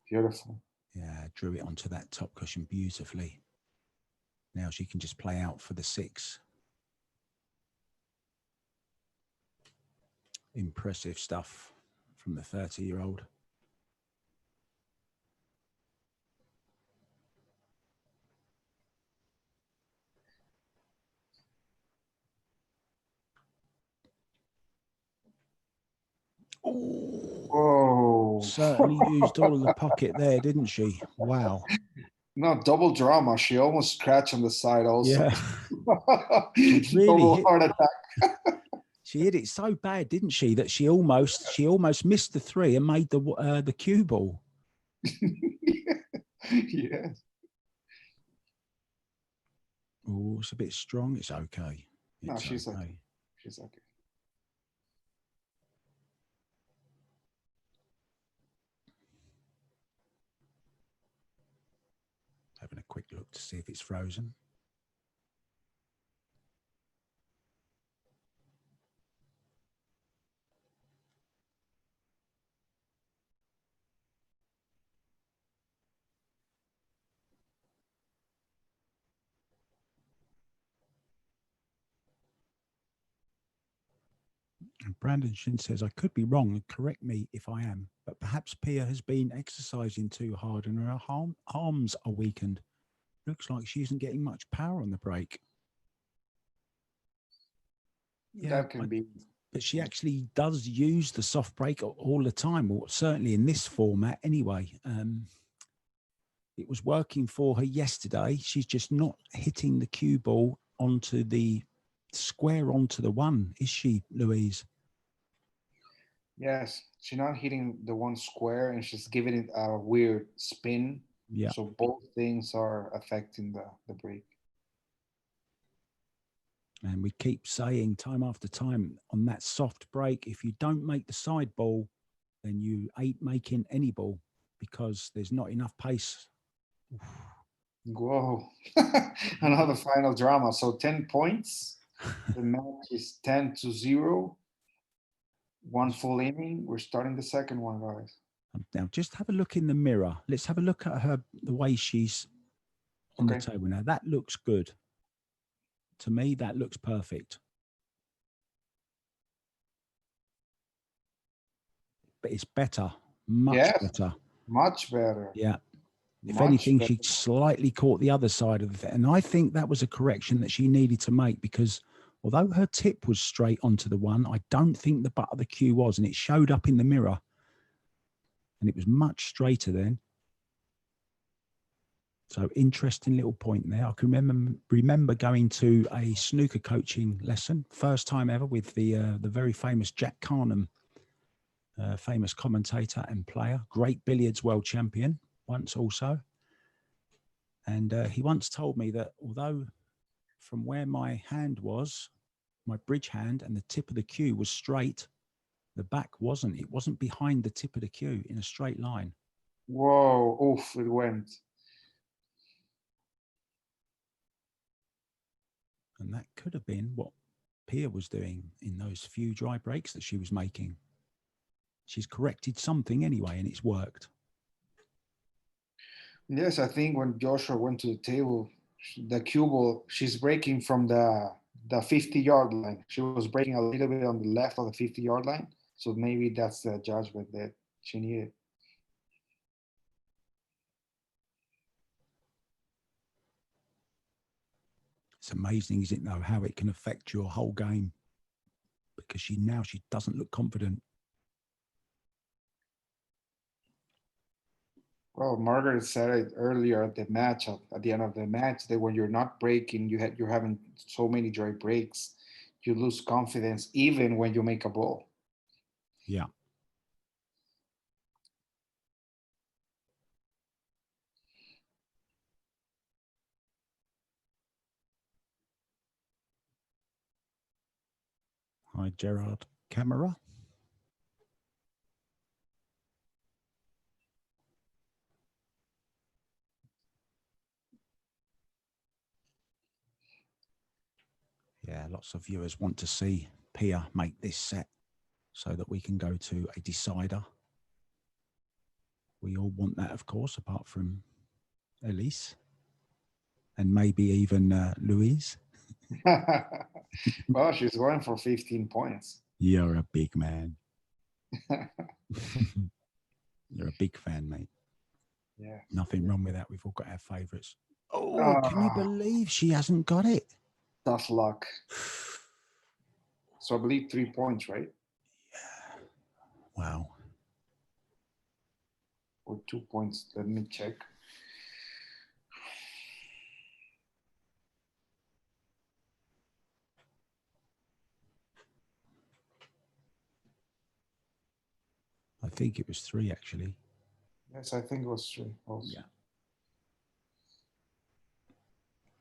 Beautiful. Yeah, drew it onto that top cushion beautifully. Now she can just play out for the 6. Impressive stuff from the 30-year-old. Oh, certainly used all of the pocket there, didn't she? Wow. No, double drama. She almost scratched on the side also. Yeah. She really double heart attack. She hit it so bad, didn't she, that she almost missed the 3 and made the cue ball. Yes. Oh, it's a bit strong. It's okay. No, she's okay. She's okay. Having a quick look to see if it's frozen. And Brandon Shin says, I could be wrong, correct me if I am, but perhaps Pia has been exercising too hard and her arms are weakened. Looks like she isn't getting much power on the break. Yeah, that can be. But she actually does use the soft break all the time, or certainly in this format anyway. It was working for her yesterday. She's just not hitting the cue ball onto the square, onto the 1, is she, Louise? Yes, she's not hitting the 1 square and she's giving it a weird spin. Yeah. So both things are affecting the break. And we keep saying time after time on that soft break, if you don't make the side ball, then you ain't making any ball because there's not enough pace. Whoa. Another final drama. So 10 points. The match is 10-0. 1 full inning. We're starting the second one, guys. Now, just have a look in the mirror. Let's have a look at her, the way she's on the table now. That looks good. To me, that looks perfect. But it's better, much better. Much better. Yeah. If anything, she slightly caught the other side of it. And I think that was a correction that she needed to make, because although her tip was straight onto the 1, I don't think the butt of the cue was, and it showed up in the mirror. And it was much straighter then. So interesting little point there. I can remember going to a snooker coaching lesson, first time ever, with the very famous Jack Carnham, famous commentator and player, great billiards world champion once also. And he once told me that although from where my hand was, my bridge hand, and the tip of the cue was straight, the back wasn't. It wasn't behind the tip of the cue in a straight line. Whoa, oof, it went. And that could have been what Pia was doing in those few dry breaks that she was making. She's corrected something anyway, and it's worked. Yes, I think when Joshua went to the table, the cue ball, she's breaking from the 50-yard line. She was breaking a little bit on the left of the 50-yard line. So maybe that's the judgment that she needed. It's amazing, isn't it, though, how it can affect your whole game, because she doesn't look confident. Well, Margaret said it earlier at the match, at the end of the match, that when you're not breaking, you're having so many dry breaks, you lose confidence even when you make a ball. Yeah. Hi, Gerard. Camera. Yeah, lots of viewers want to see Pia make this set so that we can go to a decider. We all want that, of course, apart from Elise and maybe even Louise. Well, she's going for 15 points. You're a big man. You're a big fan, mate. Yeah. Nothing wrong with that. We've all got our favourites. Oh, can you believe she hasn't got it? Tough luck. So I believe 3 points, right? Yeah. Wow. Or 2 points. Let me check. I think it was 3, actually. Yes, I think it was 3 also. Yeah.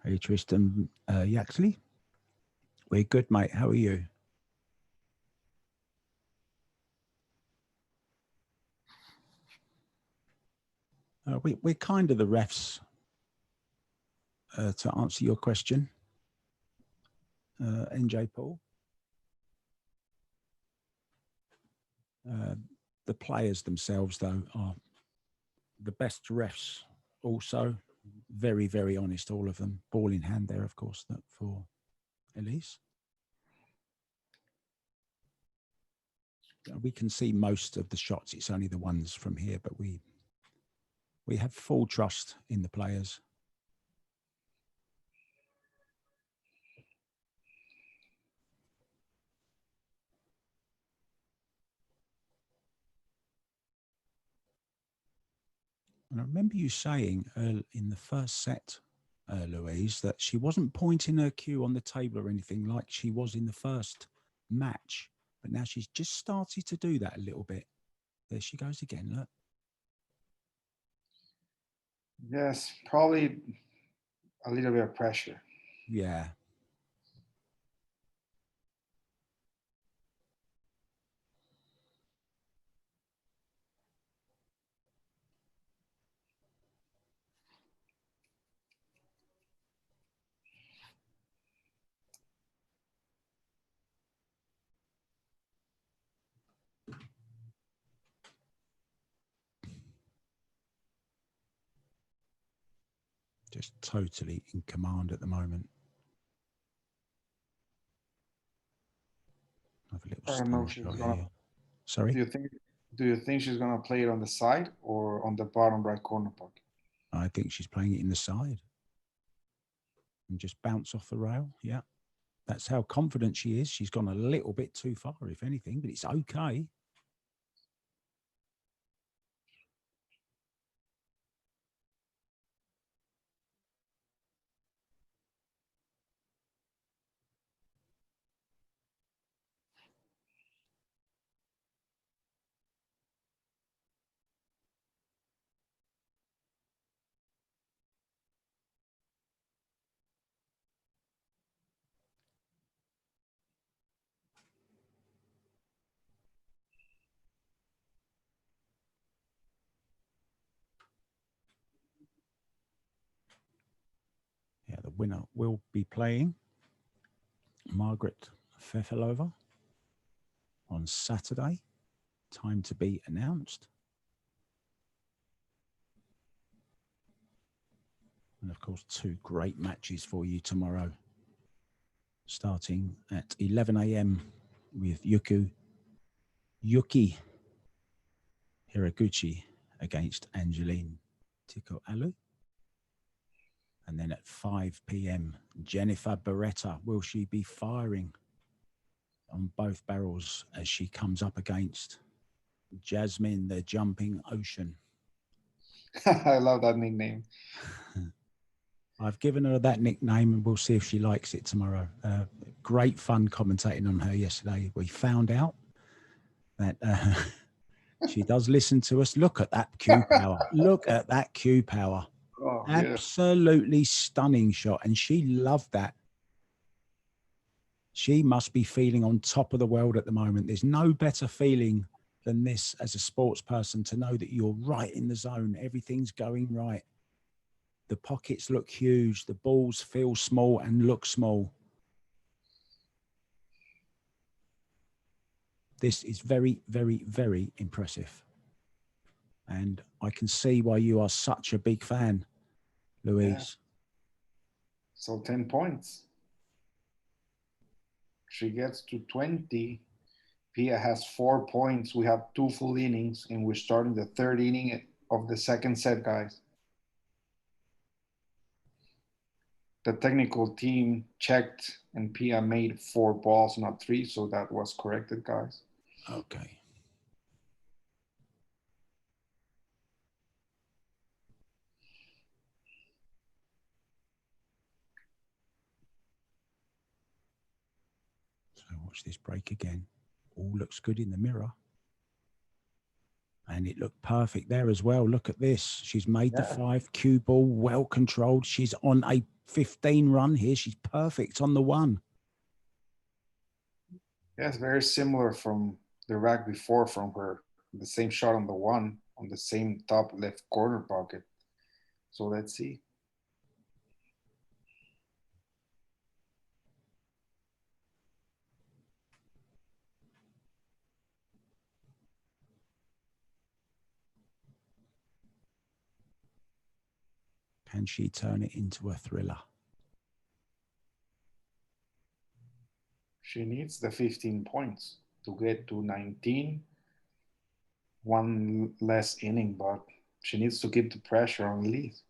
Hey, Tristan Yaxley. We're good, mate. How are you? We're kind of the refs to answer your question, NJ Paul. The players themselves, though, are the best refs also. Very, very honest, all of them. Ball in hand there, of course, that for Elise. We can see most of the shots. It's only the ones from here, but we have full trust in the players. And I remember you saying in the first set, Louise, that she wasn't pointing her cue on the table or anything like she was in the first match. But now she's just started to do that a little bit. There she goes again, look. Yes, probably a little bit of pressure. Yeah. Just totally in command at the moment. Have a little I don't know if she's gonna, Sorry? do you think she's gonna play it on the side or on the bottom right corner pocket? I think she's playing it in the side. And just bounce off the rail. Yeah. That's how confident she is. She's gone a little bit too far, if anything, but it's okay. Yeah, the winner will be playing Margaret Fefilova on Saturday. Time to be announced. And of course, 2 great matches for you tomorrow. Starting at 11 a.m. with Yuki Hiraguchi against Angeline Tiko-Alu. And then at 5 p.m., Jennifer Barretta. Will she be firing on both barrels as she comes up against Jasmin, the Jumping Ocean? I love that nickname. I've given her that nickname and we'll see if she likes it tomorrow. Great fun commentating on her yesterday. We found out that she does listen to us. Look at that cue power. Look at that cue power. Oh, absolutely stunning shot. And she loved that. She must be feeling on top of the world at the moment. There's no better feeling than this as a sports person, to know that you're right in the zone. Everything's going right. The pockets look huge. The balls feel small and look small. This is very, very, very impressive. And I can see why you are such a big fan, Louise. Yeah. So 10 points. She gets to 20. Pia has 4 points. We have 2 full innings, and we're starting the 3rd inning of the 2nd set, guys. The technical team checked, and Pia made 4 balls, not 3, so that was corrected, guys. Okay. So watch this break again. All looks good in the mirror. And it looked perfect there as well. Look at this. She's made the 5 cue ball, well controlled. She's on a 15 run here. She's perfect on the 1. Yes, very similar from the rack before from her. The same shot on the 1, on the same top left corner pocket. So let's see. Can she turn it into a thriller? She needs the 15 points to get to 19. 1 less inning, but she needs to keep the pressure on Elise.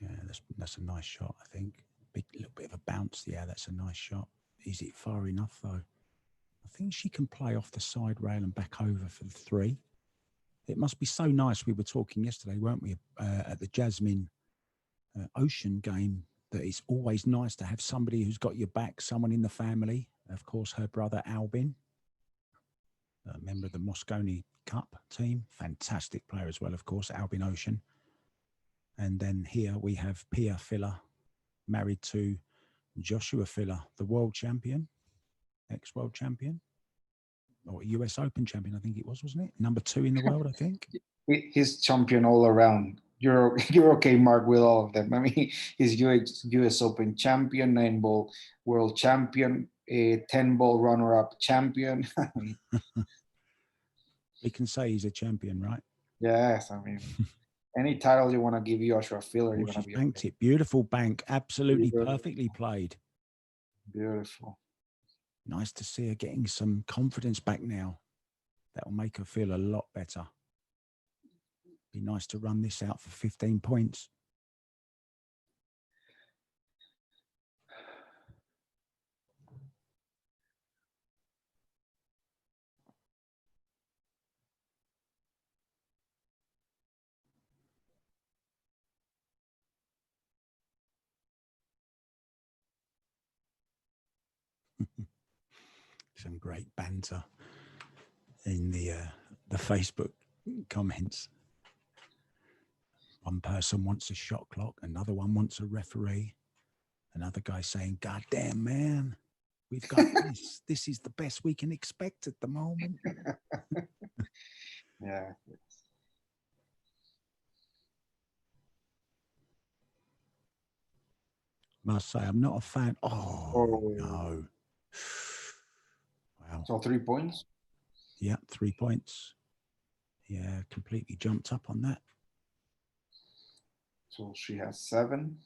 Yeah, that's a nice shot, I think. Big little bit of a bounce. Yeah, that's a nice shot. Is it far enough, though? I think she can play off the side rail and back over for the 3. It must be so nice. We were talking yesterday, weren't we, at the Jasmin Ouschan game, that it's always nice to have somebody who's got your back, someone in the family. Of course, her brother Albin, a member of the Mosconi Cup team. Fantastic player as well, of course, Albin Ouschan. And then here we have Pia Filler, married to Joshua Filler, the world champion, ex-world champion, or US Open champion, I think it was, wasn't it? Number 2 in the world, I think. He's champion all around. You're okay, Mark, with all of them. I mean, he's US Open champion, 9-ball world champion, a 10-ball runner-up champion. We can say he's a champion, right? Yes, I mean, any title you want to give Joshua Filler, you're going to be banked it. Beautiful bank. Absolutely perfectly played. Beautiful. Nice to see her getting some confidence back now. That will make her feel a lot better. Be nice to run this out for 15 points. Some great banter in the Facebook comments. One person wants a shot clock, another one wants a referee, another guy saying, "God damn, man, we've got this. This is the best we can expect at the moment." Yeah. Must say, I'm not a fan. Oh. No. Wow. So 3 points? Yeah, 3 points. Yeah, completely jumped up on that. So she has 7.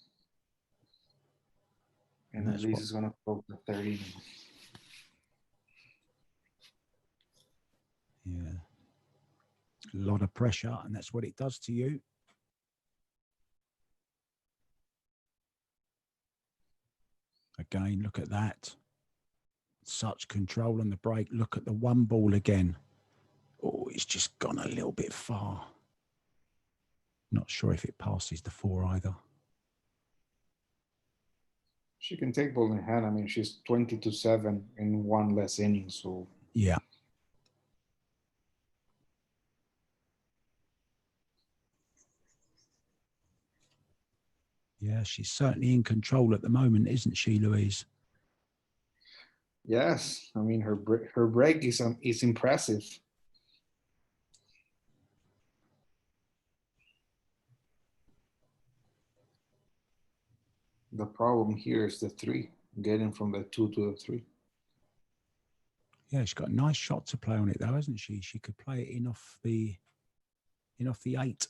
And Elise is going to go to 30. Yeah. A lot of pressure, and that's what it does to you. Again, look at that. Such control on the break. Look at the one ball again. Oh, it's just gone a little bit far. Not sure if it passes the 4 either. She can take ball in hand. I mean, she's 20-7 in 1 less inning, so Yeah. Yeah, she's certainly in control at the moment, isn't she, Louise? yes. I mean, her break is impressive. The problem here is the 3, getting from the 2 to the 3. Yeah, she's got a nice shot to play on it, though, hasn't she? She could play it in off the 8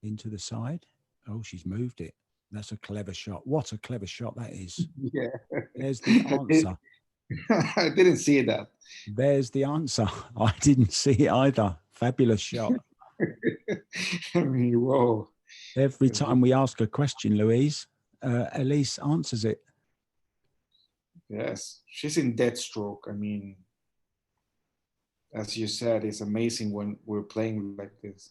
into the side. Oh, she's moved it. That's a clever shot. What a clever shot that is. Yeah. There's the answer. I didn't see that. There's the answer. I didn't see it either. Fabulous shot. I mean, whoa. Every time we ask a question, Louise, Elise answers it. Yes, she's in dead stroke. I mean, as you said, it's amazing when we're playing like this.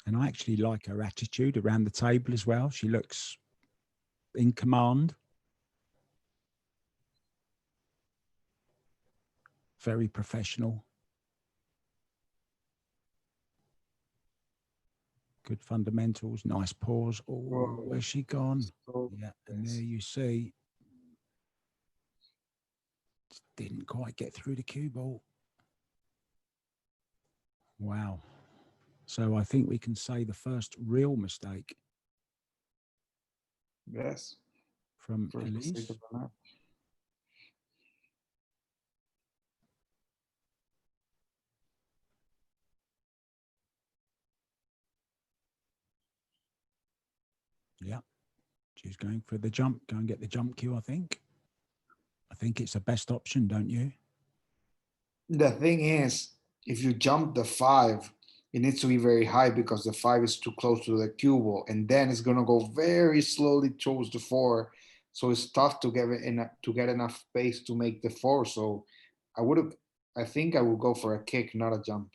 And I actually like her attitude around the table as well. She looks in command. Very professional. Good fundamentals, nice pause. Oh, where's she gone? Yeah, and there you see. Didn't quite get through the cue ball. Wow. So I think we can say the first real mistake. Yes. From Elise. Yeah. She's going for the jump. Go and get the jump cue, I think. I think it's the best option, don't you? The thing is, if you jump the 5, it needs to be very high because the 5 is too close to the cue ball, and then it's gonna go very slowly towards the 4. So it's tough to get enough space to make the 4. So I think I would go for a kick, not a jump.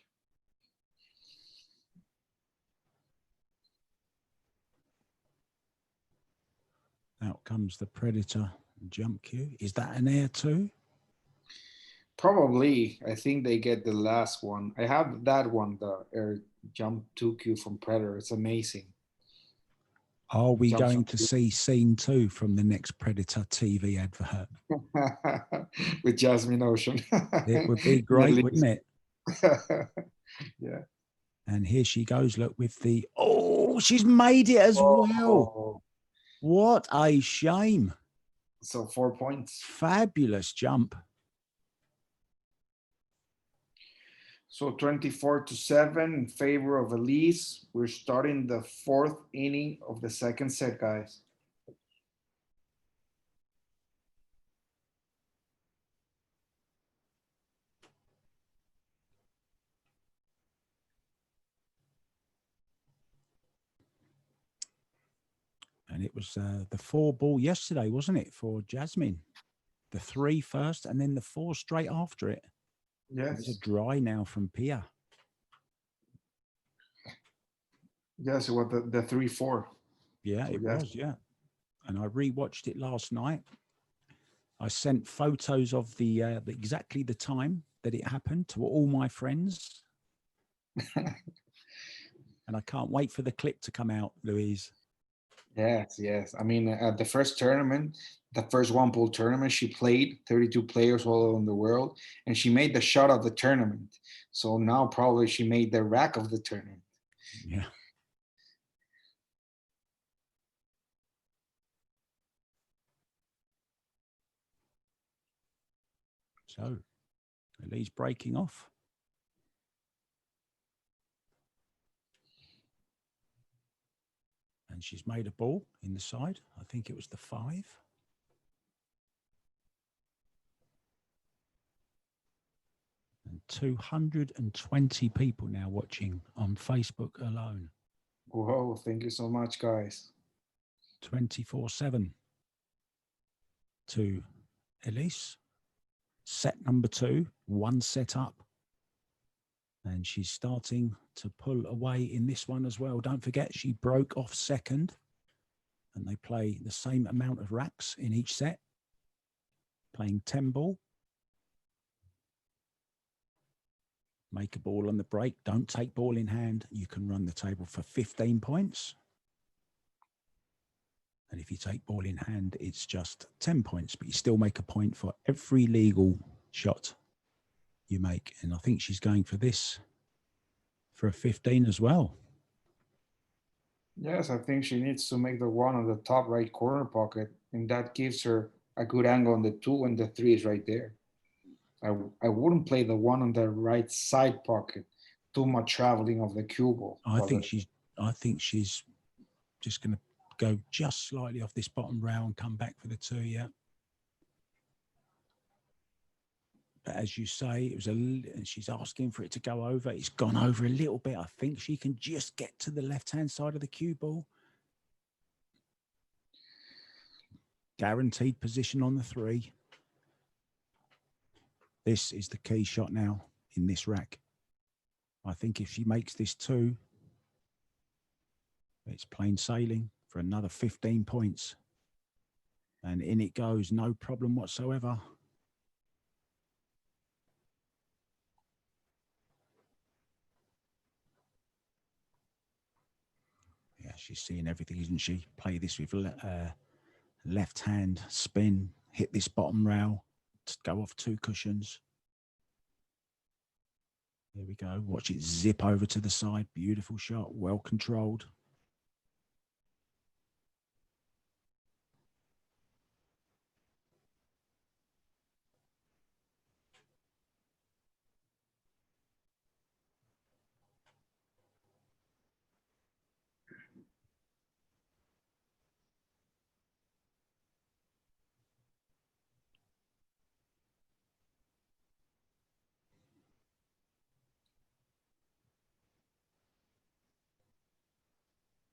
Out comes the Predator jump cue. Is that an air too? Probably. I think they get the last one. I have that one, the air jump 2 cue from Predator. It's amazing. Are we going to see scene 2 from the next Predator TV advert? With Jasmin Ouschan. It would be great, wouldn't it? Yeah. And here she goes, look, with the... Oh, she's made it as well. What a shame. So 4 points. Fabulous jump. So 24-7 in favor of Elise. We're starting the 4th inning of the 2nd set, guys. And it was the 4 ball yesterday, wasn't it, for Jasmin? The 3 first and then the 4 straight after it. Yes. It's a dry now from Pia. Yes, it was the 3-4. Yeah, it was, yeah. And I rewatched it last night. I sent photos of the exactly the time that it happened to all my friends. And I can't wait for the clip to come out, Louise. Yes, yes. I mean, at the first tournament, the first 1-pool tournament, she played 32 players all around the world, and she made the shot of the tournament. So now probably she made the rack of the tournament. Yeah. So, Elise breaking off. And she's made a ball in the side. I think it was the 5. And 220 people now watching on Facebook alone. Whoa, thank you so much, guys. 24/7 to Elise. Set number 2, 1 set up. And she's starting to pull away in this one as well. Don't forget, she broke off second. And they play the same amount of racks in each set. Playing 10 ball. Make a ball on the break. Don't take ball in hand. You can run the table for 15 points. And if you take ball in hand, it's just 10 points. But you still make a point for every legal shot you make. And I think she's going for this for a 15 as well. Yes, I think she needs to make the one on the top right corner pocket, and that gives her a good angle on the 2, and the 3 is right there. I wouldn't play the one on the right side pocket. Too much traveling of the cue ball. I think she's just going to go just slightly off this bottom rail and come back for the 2, yeah. But as you say, it was she's asking for it to go over. It's gone over a little bit. I think she can just get to the left-hand side of the cue ball. Guaranteed position on the 3. This is the key shot now in this rack. I think if she makes this 2, it's plain sailing for another 15 points. And in it goes, no problem whatsoever. Yeah, she's seeing everything, isn't she? Play this with left hand spin, hit this bottom rail, go off 2 cushions. There we go. Watch it zip over to the side. Beautiful shot, well controlled.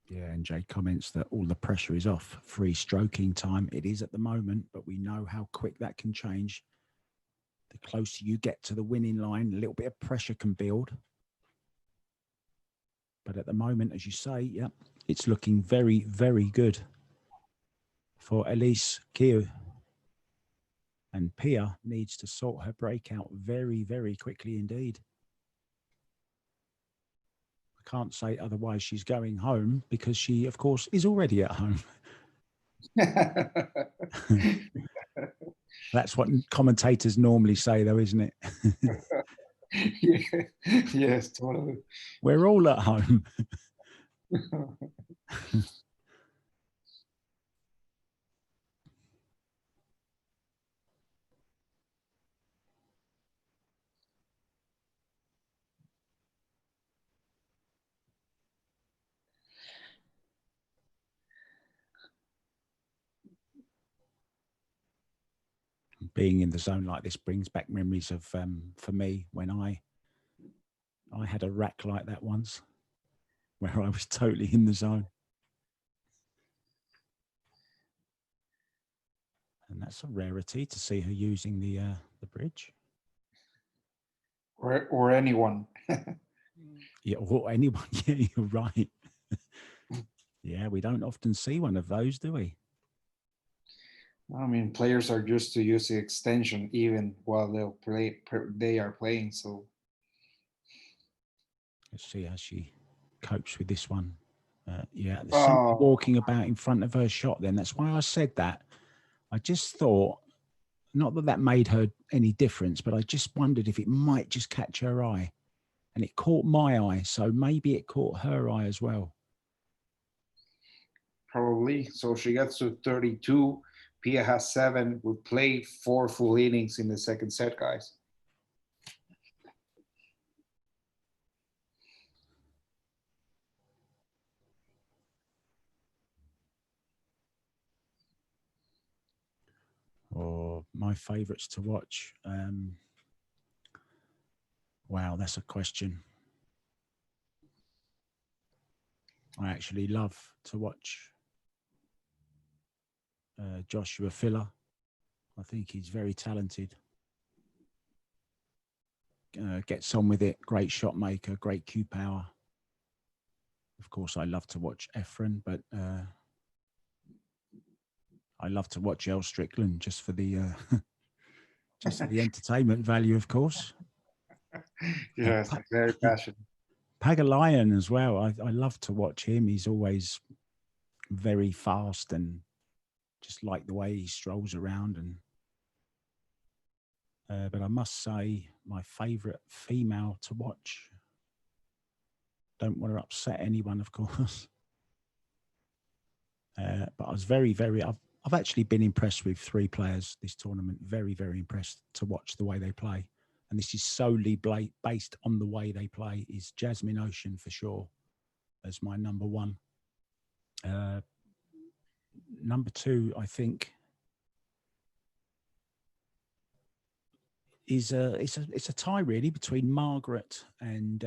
Yeah, and Jay comments that all the pressure is off. Free stroking time. It is at the moment, but we know how quick that can change. The closer you get to the winning line, a little bit of pressure can build. But at the moment, as you say, yeah, it's looking very, very good for Elise Qiu. And Pia needs to sort her break out very, very quickly indeed. I can't say otherwise she's going home because she, of course, is already at home. That's what commentators normally say, though, isn't it? Yeah. Yes, totally. We're all at home. Being in the zone like this brings back memories of, for me, when I had a rack like that once, where I was totally in the zone. And that's a rarity to see her using the bridge. Or anyone. Yeah, or anyone. Yeah, you're right. Yeah, we don't often see one of those, do we? I mean, players are used to using extension even while they are playing. So Let's see how she copes with this one. Yeah, there's something walking about in front of her shot then. That's why I said that. I just thought, not that that made her any difference, but I just wondered if it might just catch her eye. And it caught my eye, so maybe it caught her eye as well. probably. So she gets to 32. Pia has 7. We play 4 full innings in the second set, guys. Or my favourites to watch. Wow, that's a question. I actually love to watch Joshua Filler. I think he's very talented. Gets on with it. Great shot maker, great cue power. Of course, I love to watch Efren, but I love to watch El Strickland just for the just for the entertainment value, of course. Yes, very passionate. Pagalayan as well. I love to watch him. He's always very fast and just like the way he strolls around. And but I must say, my favourite female to watch. Don't want to upset anyone, of course. But I was very, very. I've actually been impressed with 3 players this tournament. Very, very impressed to watch the way they play. And this is solely based on the way they play. Is Jasmin Ouschan for sure as my number 1. Number 2, I think, is it's a tie really between Margaret and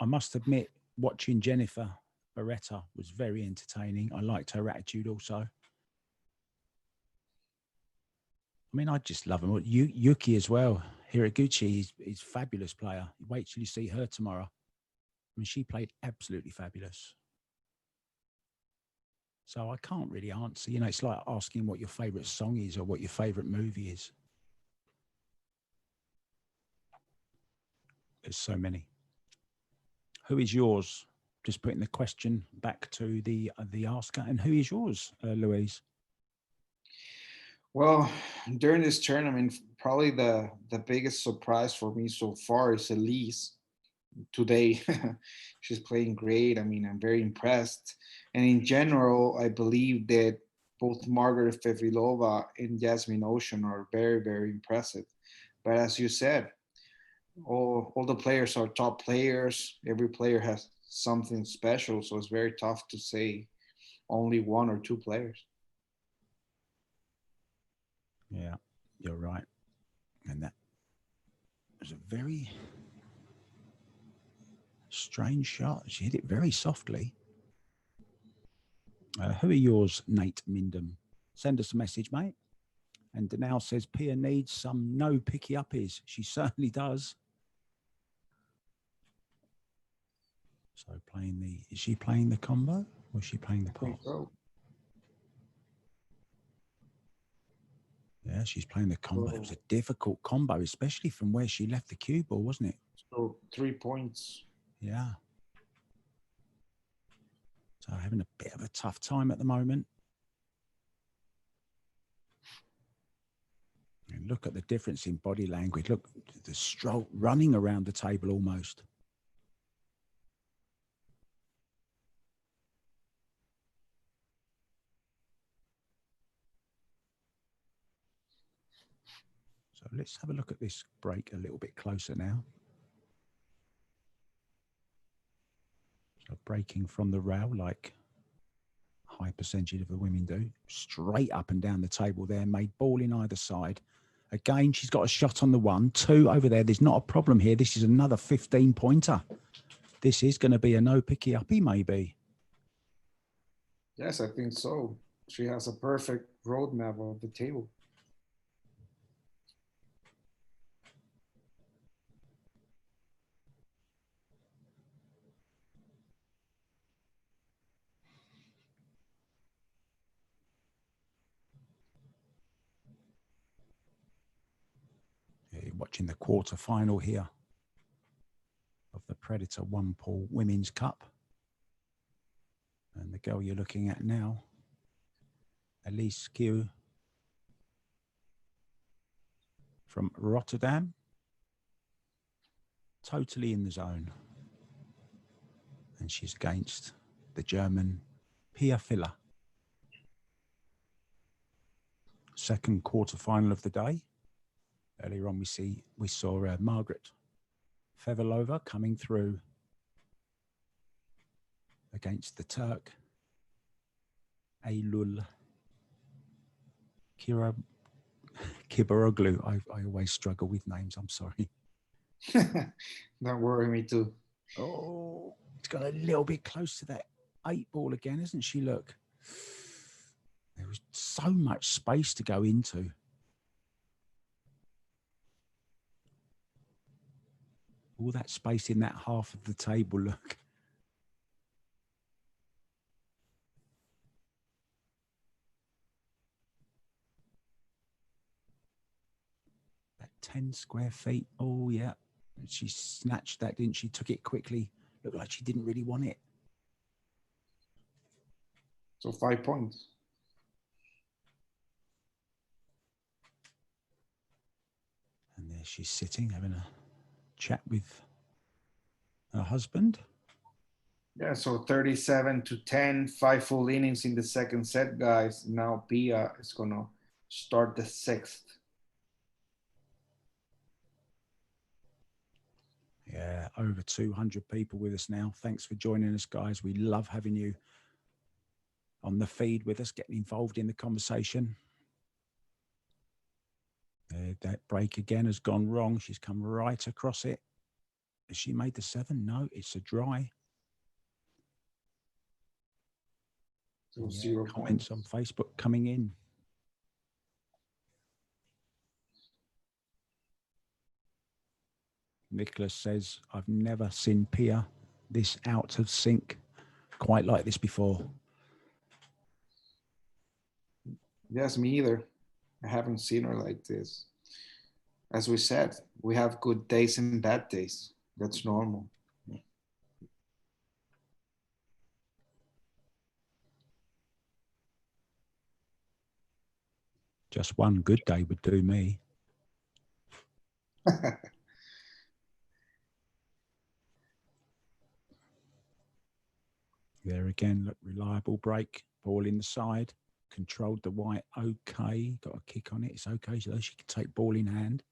I must admit, watching Jennifer Barretta was very entertaining. I liked her attitude also. I mean, I just love him. Yuki as well. Hiraguchi is a fabulous player. Wait till you see her tomorrow. I mean, she played absolutely fabulous. So I can't really answer. You know, it's like asking what your favourite song is or what your favourite movie is. There's so many. Who is yours? Just putting the question back to the asker. And who is yours, Louise? Well, during this tournament, probably the biggest surprise for me so far is Elise. Today, she's playing great. I mean, I'm very impressed. And in general, I believe that both Margaret Fefilova and Jasmin Ouschan are very, very impressive. But as you said, all the players are top players. Every player has something special, so it's very tough to say only 1 or 2 players. Yeah, you're right. And that was a very strange shot. She hit it very softly. Who are yours, Nate Mindham? Send us a message, mate. And Danelle says Pia needs some no picky uppies. She certainly does. So is she playing the combo or is she playing the pot? So. Yeah, she's playing the combo. It was a difficult combo, especially from where she left the cue ball, wasn't it? So 3 points. Yeah. So having a bit of a tough time at the moment. And look at the difference in body language. Look, the stroke running around the table almost. So let's have a look at this break a little bit closer now. So breaking from the rail like a high percentage of the women do. Straight up and down the table there, made ball in either side. Again, she's got a shot on the 1, 2 over there. There's not a problem here. This is another 15-pointer. This is going to be a no picky uppy, maybe. Yes, I think so. She has a perfect roadmap of the table. You're watching the quarter-final here of the Predator One Pool Women's Cup. And the girl you're looking at now, Elise Qiu from Rotterdam. Totally in the zone. And she's against the German Pia Filler. Second quarter-final of the day. Earlier on, we saw Margaret Fefilova coming through against the Turk Eylul Kibaroglu. I always struggle with names. I'm sorry. Don't worry, me too. Oh, it's got a little bit close to that 8 ball again, isn't she? Look, there was so much space to go into. All that space in that half of the table, look. That 10 square feet. Oh, yeah. She snatched that, didn't she? Took it quickly. Looked like she didn't really want it. So 5 points. And there she's sitting, having a chat with her husband. Yeah, so 37-10, 5 full innings in the second set, guys. Now Pia is going to start the 6th. Yeah, over 200 people with us now. Thanks for joining us, guys. We love having you on the feed with us, getting involved in the conversation. That break again has gone wrong. She's come right across it. Has she made the 7? No, it's a dry. So Yeah, 0 comments points on Facebook coming in. Nicholas says, I've never seen Pia this out of sync quite like this before. Yes, me either. I haven't seen her like this. As we said, we have good days and bad days. That's normal. Just one good day would do me. There again, look, reliable break, ball in the side, controlled the white, okay, got a kick on it, it's okay, so she can take ball in hand.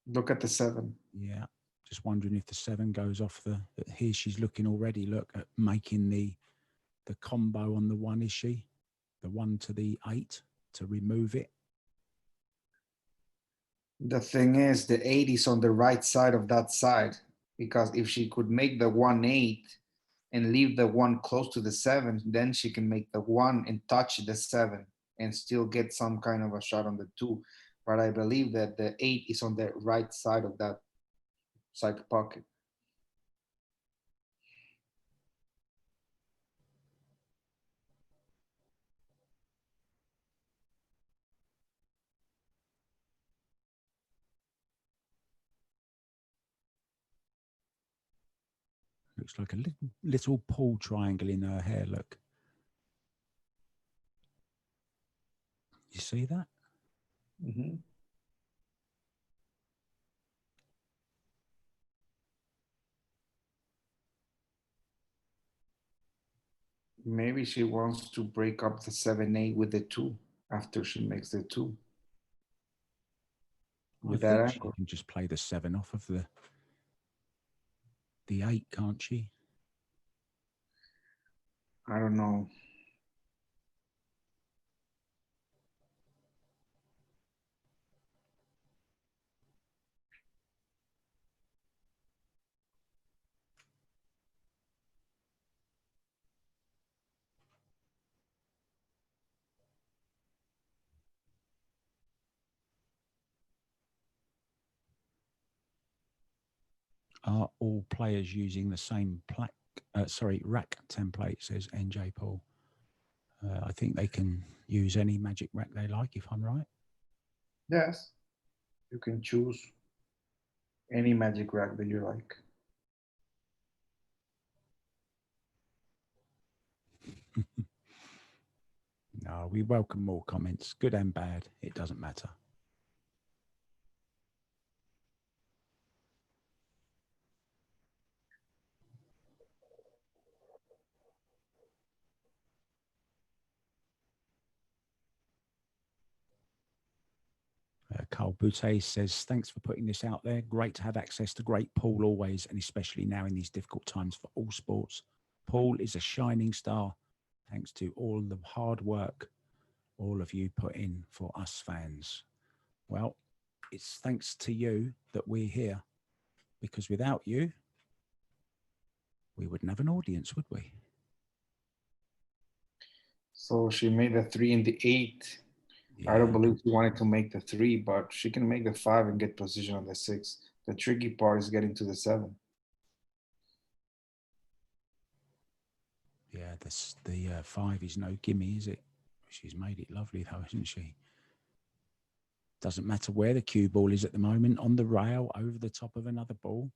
Look at the 7. Yeah, just wondering if the 7 goes off the, here she's looking already, look, at making the combo on the 1, is she? The 1 to the 8 to remove it. The thing is, the 8 is on the right side of that side, because if she could make the 1-8 and leave the 1 close to the 7, then she can make the 1 and touch the 7 and still get some kind of a shot on the 2. But I believe that the 8 is on the right side of that side pocket. Looks like a little pull triangle in her hair, look. You see that? Mm-hmm. Maybe she wants to break up the 7-8 with the 2 after she makes the 2. With that I think angle. she can just play the 7 off of the 8, can't she? I don't know. Are all players using the same rack template, says NJ Paul. I think they can use any magic rack they like, if I'm right. Yes, you can choose any magic rack that you like. No, we welcome more comments, good and bad. It doesn't matter. Carl Boutte says, thanks for putting this out there. Great to have access to great pool always, and especially now in these difficult times for all sports. Paul is a shining star, thanks to all the hard work all of you put in for us fans. Well, it's thanks to you that we're here, because without you, we wouldn't have an audience, would we? So she made the 3 and the 8. Yeah. I don't believe she wanted to make the 3, but she can make the 5 and get position on the 6. The tricky part is getting to the 7. Yeah, the 5 is no gimme, is it? She's made it lovely though, hasn't she? Doesn't matter where the cue ball is at the moment, on the rail, over the top of another ball.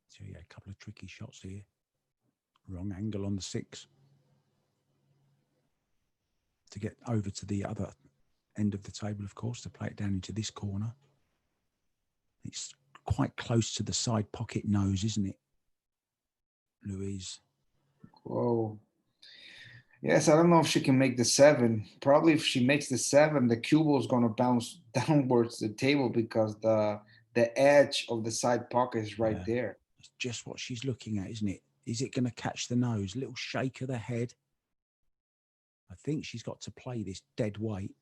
So yeah, a couple of tricky shots here. Wrong angle on the 6. To get over to the other end of the table, of course, to play it down into this corner. It's quite close to the side pocket nose, isn't it, Louise? Whoa. Yes, I don't know if she can make the 7. Probably if she makes the 7, the cue ball is going to bounce downwards the table because the edge of the side pocket is right there. It's just what she's looking at, isn't it? Is it going to catch the nose? Little shake of the head. I think she's got to play this dead weight.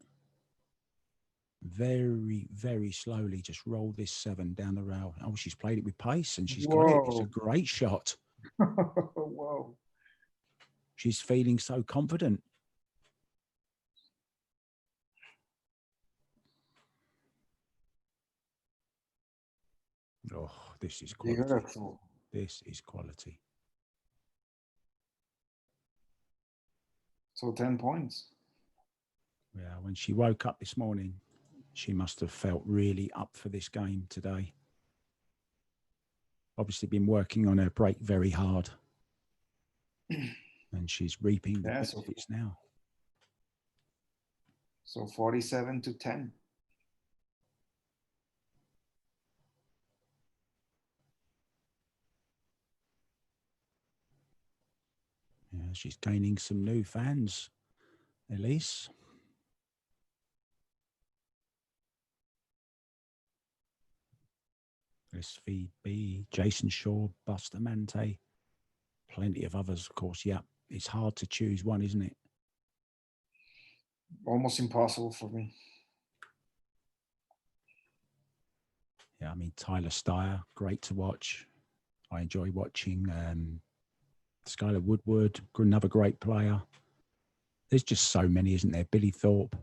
Very, very slowly just roll this 7 down the rail. Oh, she's played it with pace and she's got it. It's a great shot. Whoa. She's feeling so confident. Oh, this is quality. Beautiful. This is quality. So 10 points. Yeah, when she woke up this morning, she must have felt really up for this game today. Obviously been working on her break very hard. And she's reaping the benefits now. So 47-10. Yeah, she's gaining some new fans, Elise. SVB, Jason Shaw, Bustamante, plenty of others, of course. Yeah, it's hard to choose one, isn't it? Almost impossible for me. Yeah, I mean, Tyler Steyer, great to watch. I enjoy watching Skylar Woodward, another great player. There's just so many, isn't there? Billy Thorpe.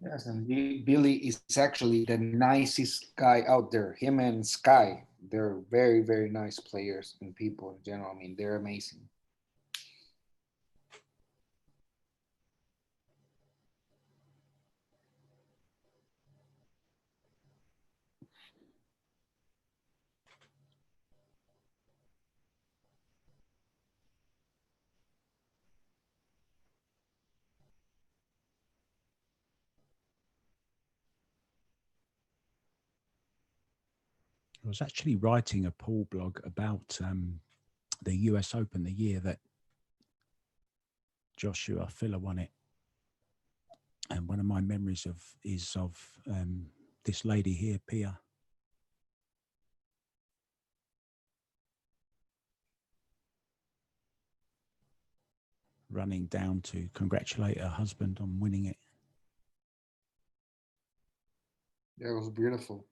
Yes, and Billy is actually the nicest guy out there. Him and Sky, they're very, very nice players and people in general. I mean, they're amazing. I was actually writing a pool blog about the US Open the year that Joshua Filler won it. And one of my memories is of this lady here, Pia. Running down to congratulate her husband on winning it. Yeah, it was beautiful.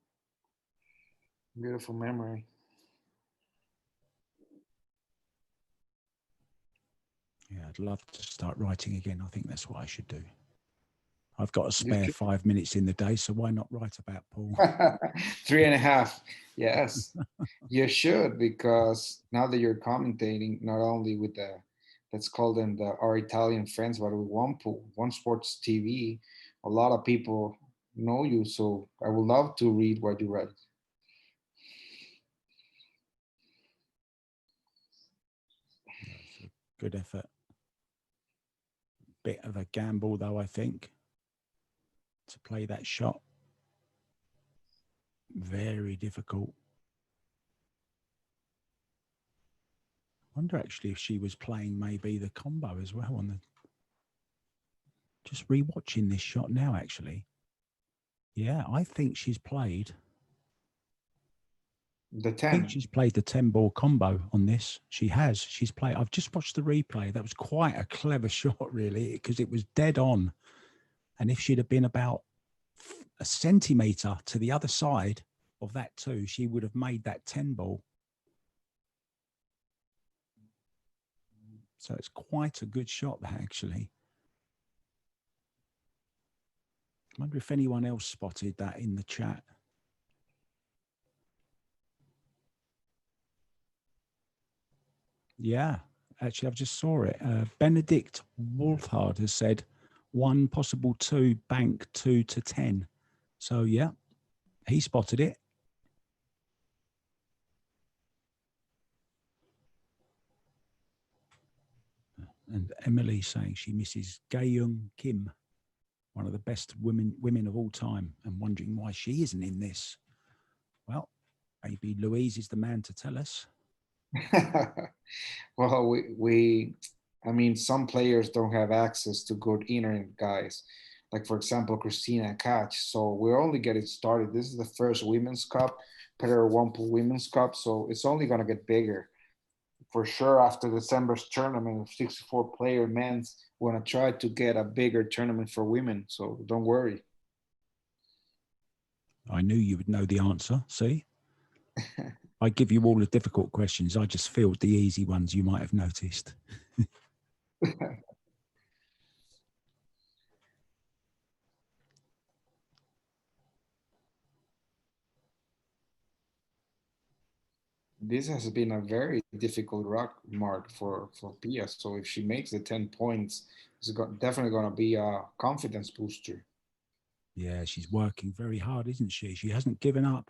Beautiful memory. Yeah, I'd love to start writing again. I think that's what I should do. I've got a spare 5 minutes in the day, so why not write about pool? 3.5. Yes, you should, because now that you're commentating, not only with the, let's call them our Italian friends, but with One Sports TV, a lot of people know you. So I would love to read what you write. It's a good effort. Bit of a gamble, though, I think, to play that shot. Very difficult. I wonder actually if she was playing maybe the combo as well on the. Just rewatching this shot now, actually. Yeah, I think she's played. The I 10. think she's played the 10-ball combo on this. She has. She's played. I've just watched the replay. That was quite a clever shot, really, because it was dead on. And if she'd have been about a centimetre to the other side of that too, she would have made that 10-ball. So it's quite a good shot, that, actually. I wonder if anyone else spotted that in the chat. Yeah, actually, I've just saw it. Benedict Wolfhard has said 1, possible 2, bank 2 to 10. So, yeah, he spotted it. And Emily saying she misses Gaeyoung Kim, one of the best women of all time, and wondering why she isn't in this. Well, maybe Louise is the man to tell us. Well, I mean, some players don't have access to good internet guys. Like, for example, Kristina Zlateva. So we're only getting started. This is the first Women's Cup, Player One Pool Women's Cup. So it's only going to get bigger. For sure, after December's tournament of 64-player men's, we're going to try to get a bigger tournament for women. So don't worry. I knew you would know the answer. See? I give you all the difficult questions. I just filled the easy ones you might have noticed. This has been a very difficult rock mark for Pia. So if she makes the 10 points, it's definitely going to be a confidence booster. Yeah, she's working very hard, isn't she? She hasn't given up.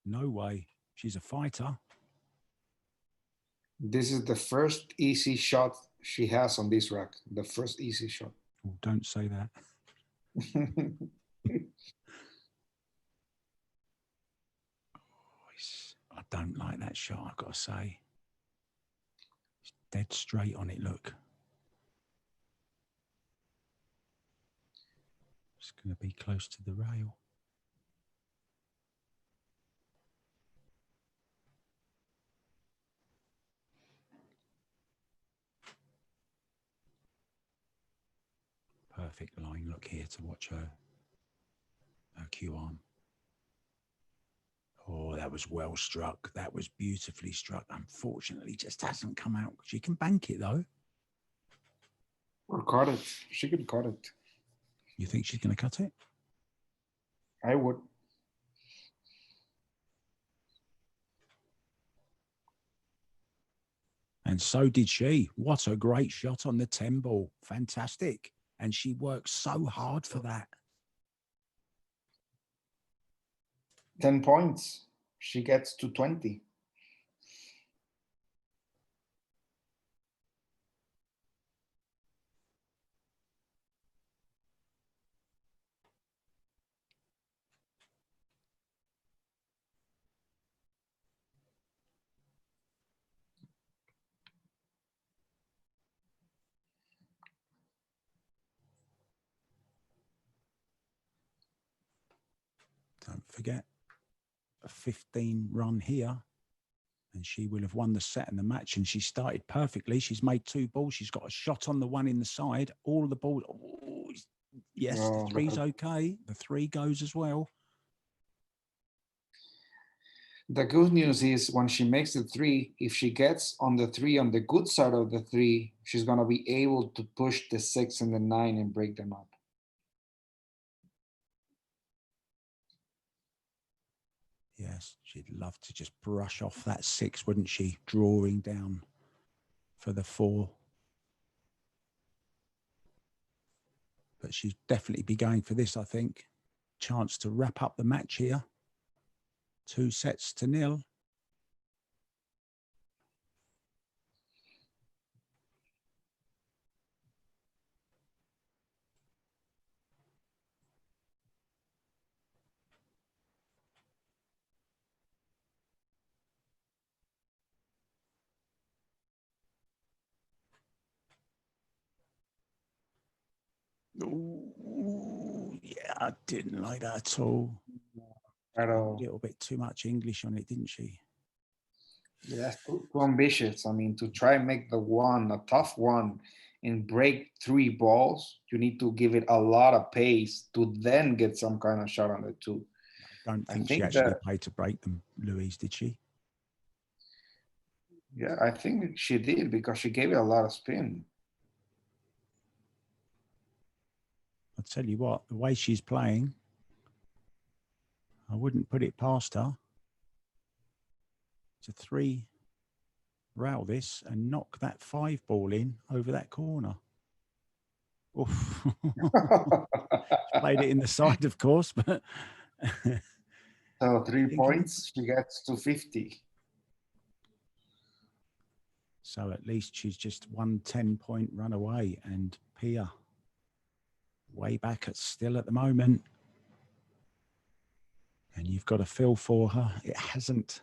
No way. She's a fighter. This is the first easy shot she has on this rack. The first easy shot. Oh, don't say that. I don't like that shot, I've got to say. It's dead straight on it, look. It's going to be close to the rail. Perfect line look here to watch her cue arm. Oh, that was well struck. That was beautifully struck. Unfortunately, just hasn't come out. She can bank it, though. Or cut it. She could cut it. You think she's going to cut it? I would. And so did she. What a great shot on the 10 ball. Fantastic. And she worked so hard for that. 10 points. She gets to 20. Don't forget, a 15 run here, and she will have won the set and the match. And she started perfectly. She's made 2 balls. She's got a shot on the one in the side. All the balls. Oh, yes, the 3's okay. The 3 goes as well. The good news is when she makes the 3, if she gets on the 3 on the good side of the 3, she's going to be able to push the 6 and the 9 and break them up. Yes, she'd love to just brush off that 6, wouldn't she? Drawing down for the 4. But she'd definitely be going for this, I think. Chance to wrap up the match here. 2 sets to 0. Ooh, yeah, I didn't like that at all. At all. A little bit too much English on it, didn't she? Yeah, too ambitious. I mean, to try and make the one a tough one and break 3 balls, you need to give it a lot of pace to then get some kind of shot on the 2. I don't think she actually played to break them, Louise, did she? Yeah, I think she did because she gave it a lot of spin. I'll tell you what, the way she's playing, I wouldn't put it past her to 3-rail this and knock that 5 ball in over that corner. Oof. Played it in the side, of course, but so 3 points, she gets to 50. So at least she's just 1 10-point run away, and Pia way back still at the moment. And you've got to feel for her. It hasn't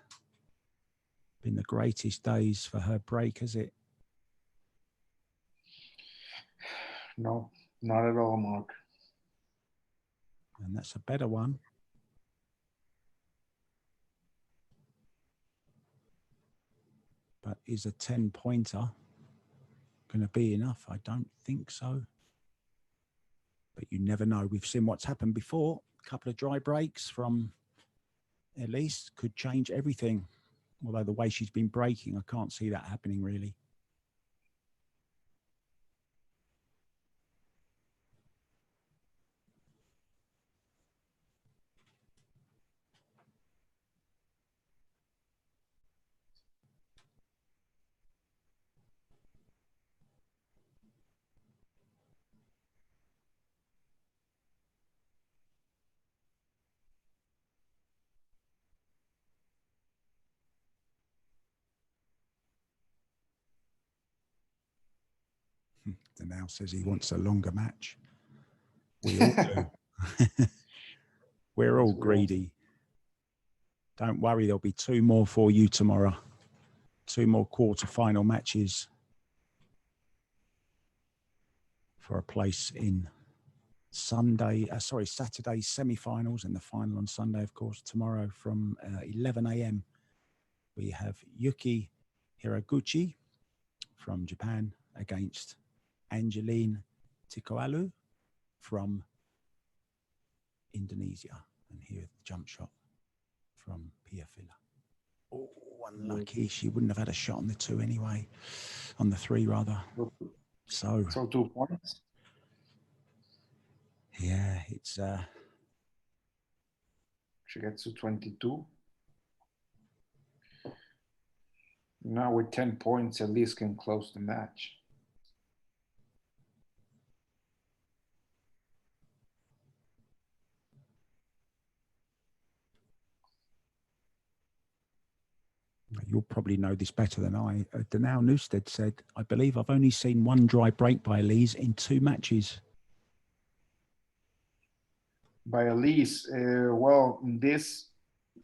been the greatest days for her break, has it? No, not at all, Mark. And that's a better one. But is a 10-pointer going to be enough? I don't think so. But you never know. We've seen what's happened before. A couple of dry breaks from Elise could change everything. Although the way she's been breaking, I can't see that happening really. And now says he wants a longer match. We all do. We're all greedy. Don't worry, there'll be 2 more for you tomorrow. 2 more quarter-final matches for a place in Saturday semi-finals and the final on Sunday, of course, tomorrow from 11 a.m. We have Yuki Hiraguchi from Japan against Angeline Tikoalu from Indonesia. And here's the jump shot from Pia Filler. Oh, unlucky. She wouldn't have had a shot on the 2 anyway. On the 3, rather. So 2 points. Yeah, it's... She gets to 22. Now with 10 points, Elise can close the match. You'll probably know this better than I. Danao Newstead said, I believe I've only seen 1 dry break by Elise in 2 matches. By Elise, well,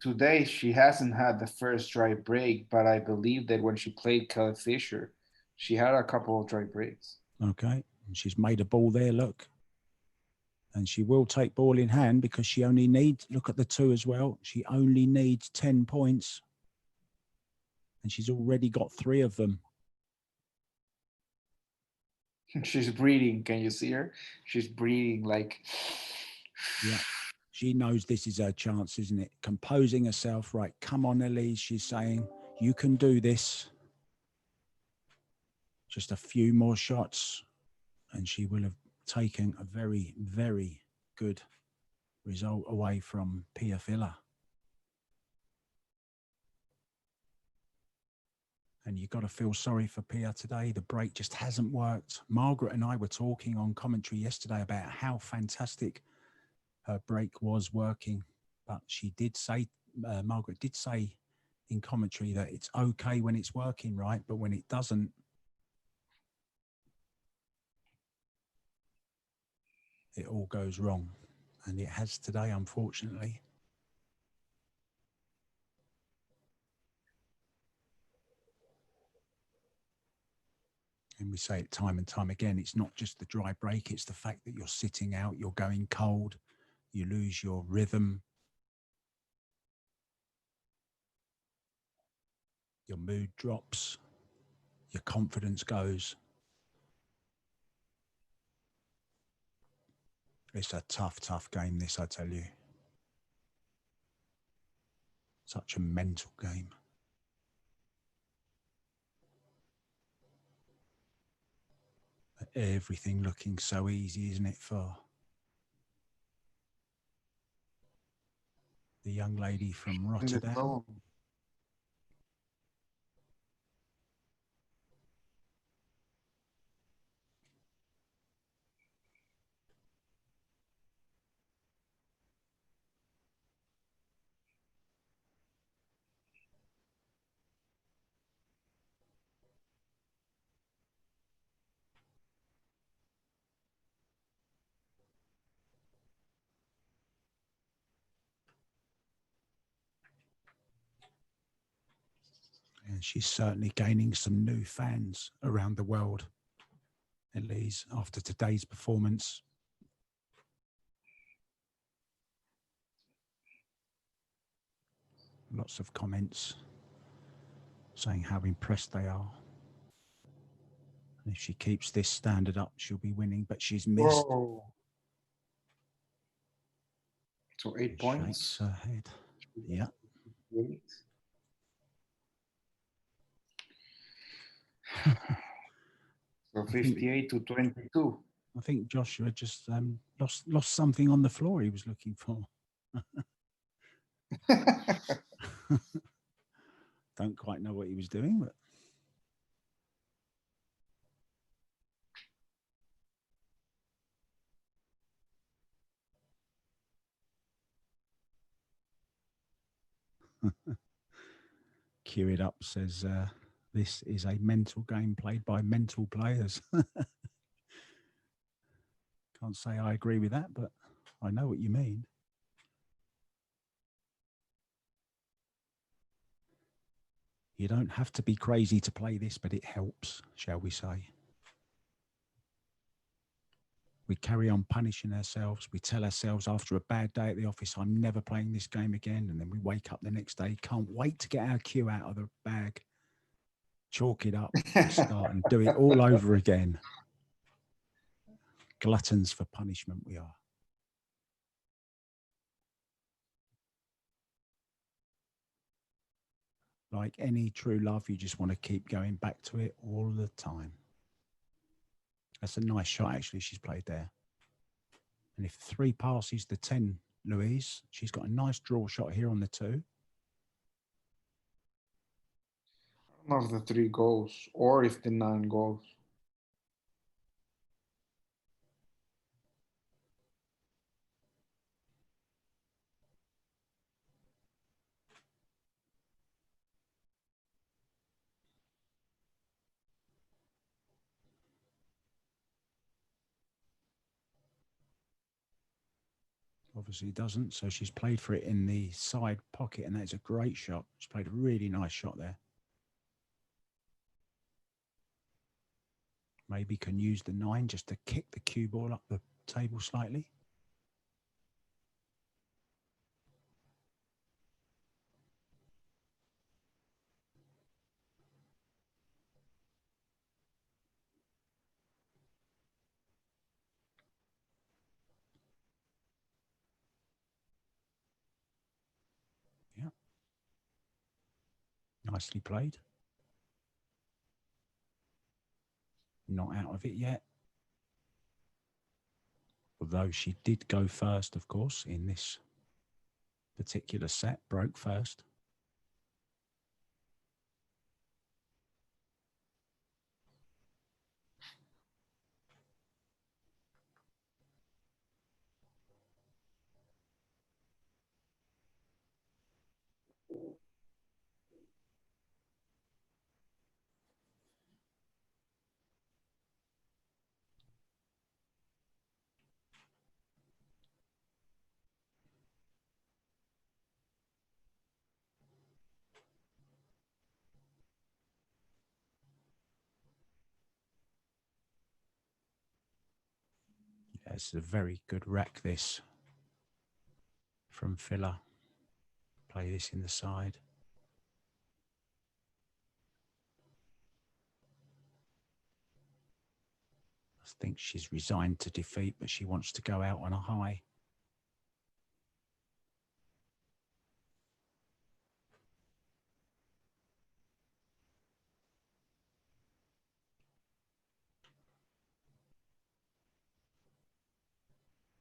today she hasn't had the first dry break, but I believe that when she played Kelly Fisher, she had a couple of dry breaks. Okay, and she's made a ball there, look. And she will take ball in hand because she only needs, look at the 2 as well, she only needs 10 points. And she's already got 3 of them. She's breathing. Can you see her? She's breathing like... Yeah, she knows this is her chance, isn't it? Composing herself, right, come on, Elise, she's saying, you can do this. Just a few more shots and she will have taken a very, very good result away from Pia Filler. And you've got to feel sorry for Pia today. The break just hasn't worked. Margaret and I were talking on commentary yesterday about how fantastic her break was working. But she did say, Margaret did say in commentary that it's okay when it's working, right? But when it doesn't, it all goes wrong. And it has today, unfortunately. And we say it time and time again, it's not just the dry break, it's the fact that you're sitting out, you're going cold, You lose your rhythm. Your mood drops. Your confidence goes. It's a tough, tough game, this, I tell you. Such a mental game. Everything looking so easy, isn't it, for the young lady from Rotterdam? And she's certainly gaining some new fans around the world, Elise, after today's performance. Lots of comments saying how impressed they are. And if she keeps this standard up, she'll be winning, but she's missed. Whoa. So 8 points. Shakes her head. Yeah. So 58 to 22. I think Joshua just lost something on the floor he was looking for. Don't quite know what he was doing, but Cue it up says this is a mental game played by mental players. Can't say I agree with that, but I know what you mean. You don't have to be crazy to play this, but it helps, shall we say. We carry on punishing ourselves. We tell ourselves after a bad day at the office, I'm never playing this game again. And then we wake up the next day, can't wait to get our cue out of the bag, chalk it up, start and do it all over again. Gluttons for punishment we are. Like any true love, you just want to keep going back to it all the time. That's a nice shot, actually, she's played there. And if 3 passes the 10, Louise, she's got a nice draw shot here on the 2. I don't know if the 3 goes or if the 9 goes. Obviously doesn't, so she's played for it in the side pocket, and that's a great shot. She's played a really nice shot there. Maybe can use the 9 just to kick the cue ball up the table slightly. Yeah. Nicely played. Not out of it yet. Although she did go first, of course, in this particular set, broke first. Yeah, it's a very good rack, this. from Filler. Play this in the side. I think she's resigned to defeat, but she wants to go out on a high.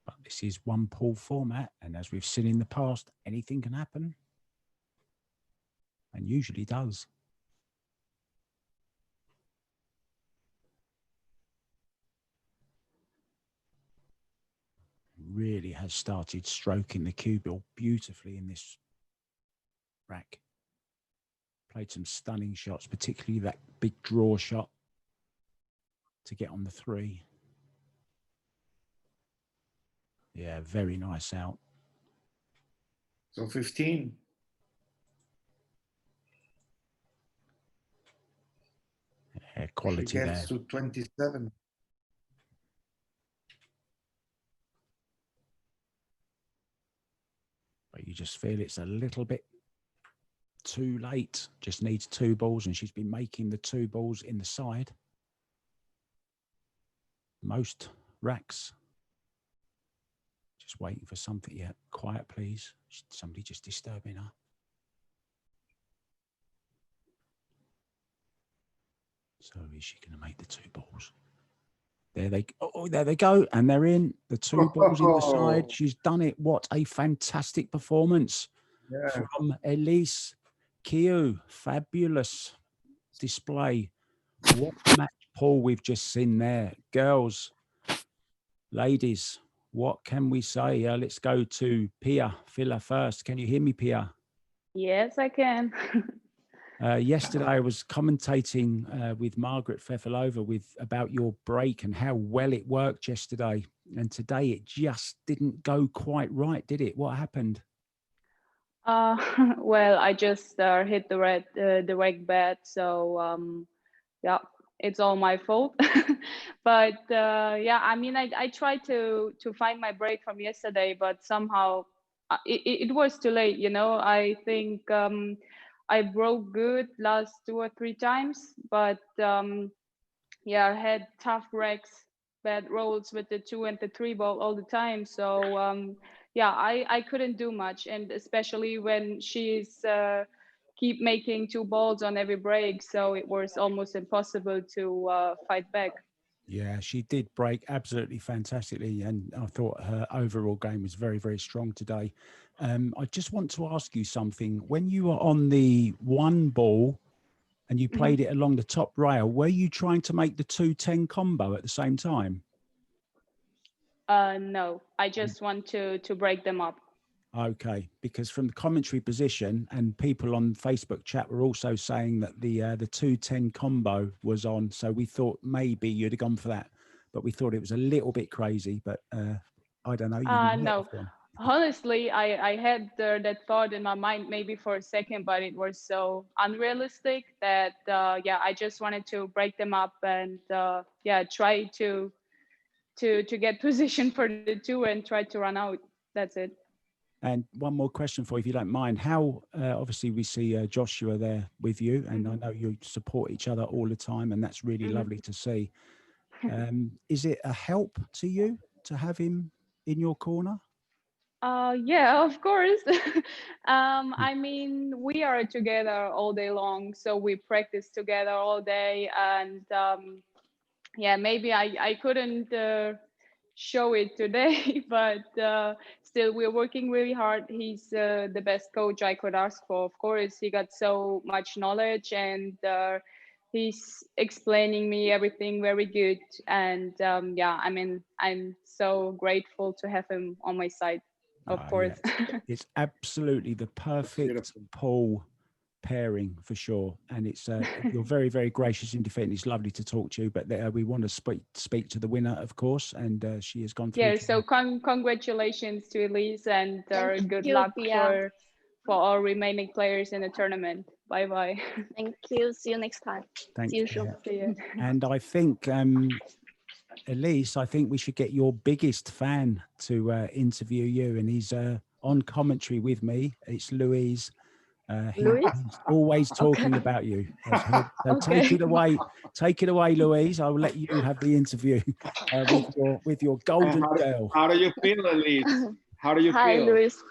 But this is one pool format, and as we've seen in the past, anything can happen, and usually does. Really has started stroking the cue ball beautifully in this rack. Played some stunning shots, particularly that big draw shot to get on the 3. Yeah, very nice out. So 15. Yeah, quality she gets there. to 27. But you just feel it's a little bit too late. Just needs 2 balls, and she's been making the 2 balls in the side. Most racks. Just waiting for something. Yeah, quiet, please. Somebody just disturbing her. So is she going to make the 2 balls? There they go, and they're in. The 2 balls in the side. She's done it. What a fantastic performance from Elise Qiu. Fabulous display. What match Paul we've just seen there. Girls, ladies, what can we say? Let's go to Pia Filler first. Can you hear me, Pia? Yes, I can. Yesterday, I was commentating with Margaret Fefilova about your break and how well it worked yesterday. And today, it just didn't go quite right, did it? What happened? Well, I just hit the reg bet, so yeah, it's all my fault. But yeah, I mean, I tried to find my break from yesterday, but somehow it was too late. You know, I think I broke good last 2 or 3 times, but yeah, I had tough regs, bad rolls with the 2 and the 3 ball all the time. So yeah, I couldn't do much, and especially when she's keep making 2 balls on every break, so it was almost impossible to fight back. Yeah, she did break absolutely fantastically, and I thought her overall game was very, very strong today. I just want to ask you something. When you were on the 1 ball and you played it along the top rail, were you trying to make the 2-10 combo at the same time? No, I just want to break them up. Okay, because from the commentary position, and people on Facebook chat were also saying that the 2-10 combo was on, so we thought maybe you'd have gone for that, but we thought it was a little bit crazy. But I don't know. No, honestly, I had that thought in my mind maybe for a second, but it was so unrealistic that yeah, I just wanted to break them up and yeah, try to get position for the 2 and try to run out. That's it. And one more question for you, if you don't mind. How, obviously, we see Joshua there with you, and I know you support each other all the time, and that's really lovely to see. Is it a help to you to have him in your corner? Yeah, of course. I mean, we are together all day long, so we practice together all day, and yeah, maybe I couldn't show it today, but still we're working really hard. He's the best coach I could ask for. Of course, he got so much knowledge, and he's explaining me everything very good. And yeah, I mean, I'm so grateful to have him on my side, of course. Yeah. It's absolutely the perfect Paul pairing for sure, and it's you're very, very gracious in defending. It's lovely to talk to you, but we want to speak to the winner, of course, and she has gone through. Yeah, so congratulations to Elise, and good luck for all remaining players in the tournament. Bye bye. Thank you. See you next time. Thank you. you. And I think Elise, I think we should get your biggest fan to interview you, and he's on commentary with me. It's Louise. Louise? He's always talking about you. So Okay. take it away, Louise. I will let you have the interview with your golden girl. How do you feel, Elise? How do you Hi, feel? Louise.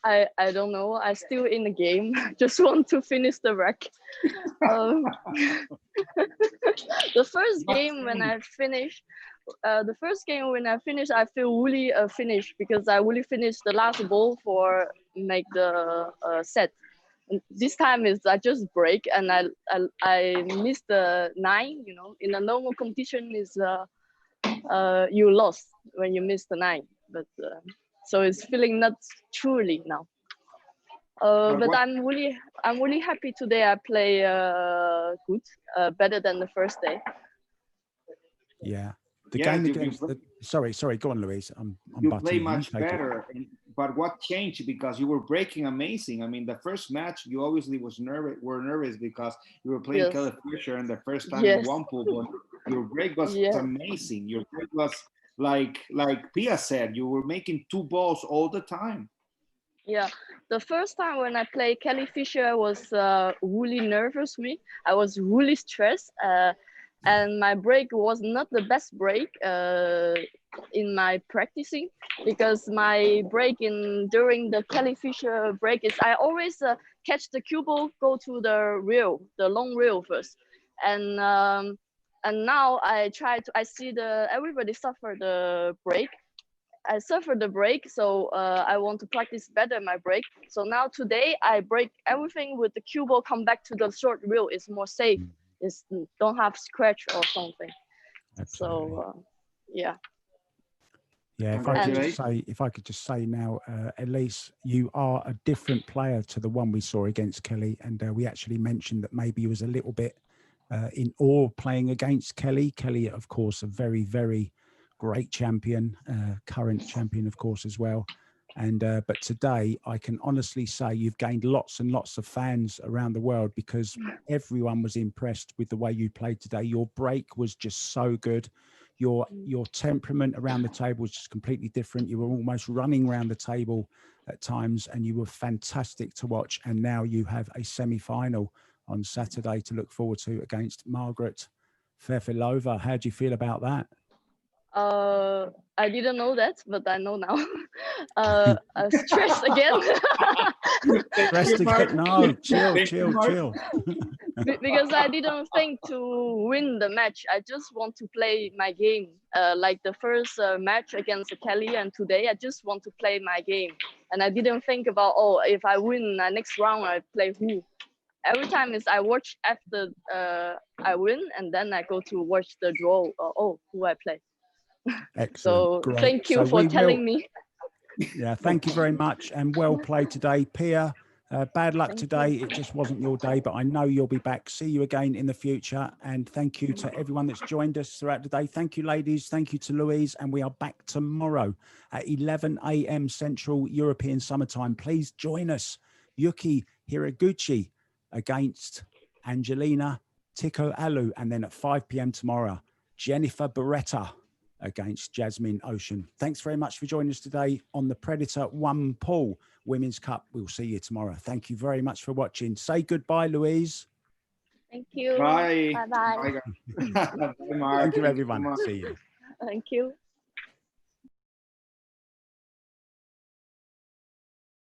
I don't know. I'm still in the game. Just want to finish the rack. The first game when I finished, I feel really finished because I really finished the last ball for make the set. And this time is I just break and I missed the 9. You know, in a normal competition is you lost when you miss the 9, but so it's feeling not truly now. But I'm really happy today. I play good, better than the first day. Yeah, the game against sorry, go on, Louise. You play much better. But what changed? Because you were breaking amazing. I mean, the first match you obviously were nervous because you were playing Kelly Fisher and the first time in one pool. But your break was amazing. Your break was like Pia said, you were making 2 balls all the time. Yeah, the first time when I played Kelly Fisher, I was really nervous. I was really stressed, and my break was not the best break in my practicing, because my break during the Kelly Fisher break is I always catch the cue ball, go to the long rail first, and now I see everybody suffer the break. I suffered the break, so I want to practice better my break. So now today I break everything with the cue ball, come back to the short reel. It's more safe. It's don't have scratch or something. Absolutely. So yeah. Yeah, if I could just say now, Elise, you are a different player to the one we saw against Kelly, and we actually mentioned that maybe you was a little bit in awe playing against Kelly. Kelly, of course, a very, very great champion, current champion, of course, as well. And but today, I can honestly say you've gained lots and lots of fans around the world because everyone was impressed with the way you played today. Your break was just so good. Your temperament around the table was just completely different. You were almost running around the table at times, and you were fantastic to watch. And now you have a semi-final on Saturday to look forward to against Margaret Fefilova. How do you feel about that? I didn't know that, but I know now. Stressed again. Stressed again? No, chill. Because I didn't think to win the match. I just want to play my game. Like the first match against Kelly and today, I just want to play my game. And I didn't think about, if I win the next round, I play who. Every time is I watch after I win, and then I go to watch the draw. Who I play. Excellent. So great. Thank you for telling me. Yeah, thank you very much, and well played today, Pia. Bad luck today. It just wasn't your day, but I know you'll be back. See you again in the future. And thank you to everyone that's joined us throughout the day. Thank you, ladies. Thank you to Louise. And we are back tomorrow at 11 a.m. Central European Summertime. Please join us. Yuki Hiraguchi against Angelina Alu. And then at 5 p.m. tomorrow, Jennifer Barretta against Jasmin Ouschan. Thanks very much for joining us today on the Predator 1 Pool Women's Cup. We'll see you tomorrow. Thank you very much for watching. Say goodbye, Louise. Thank you. Bye. Bye-bye. Bye, Mark. Thank you, everyone. See you. Thank you.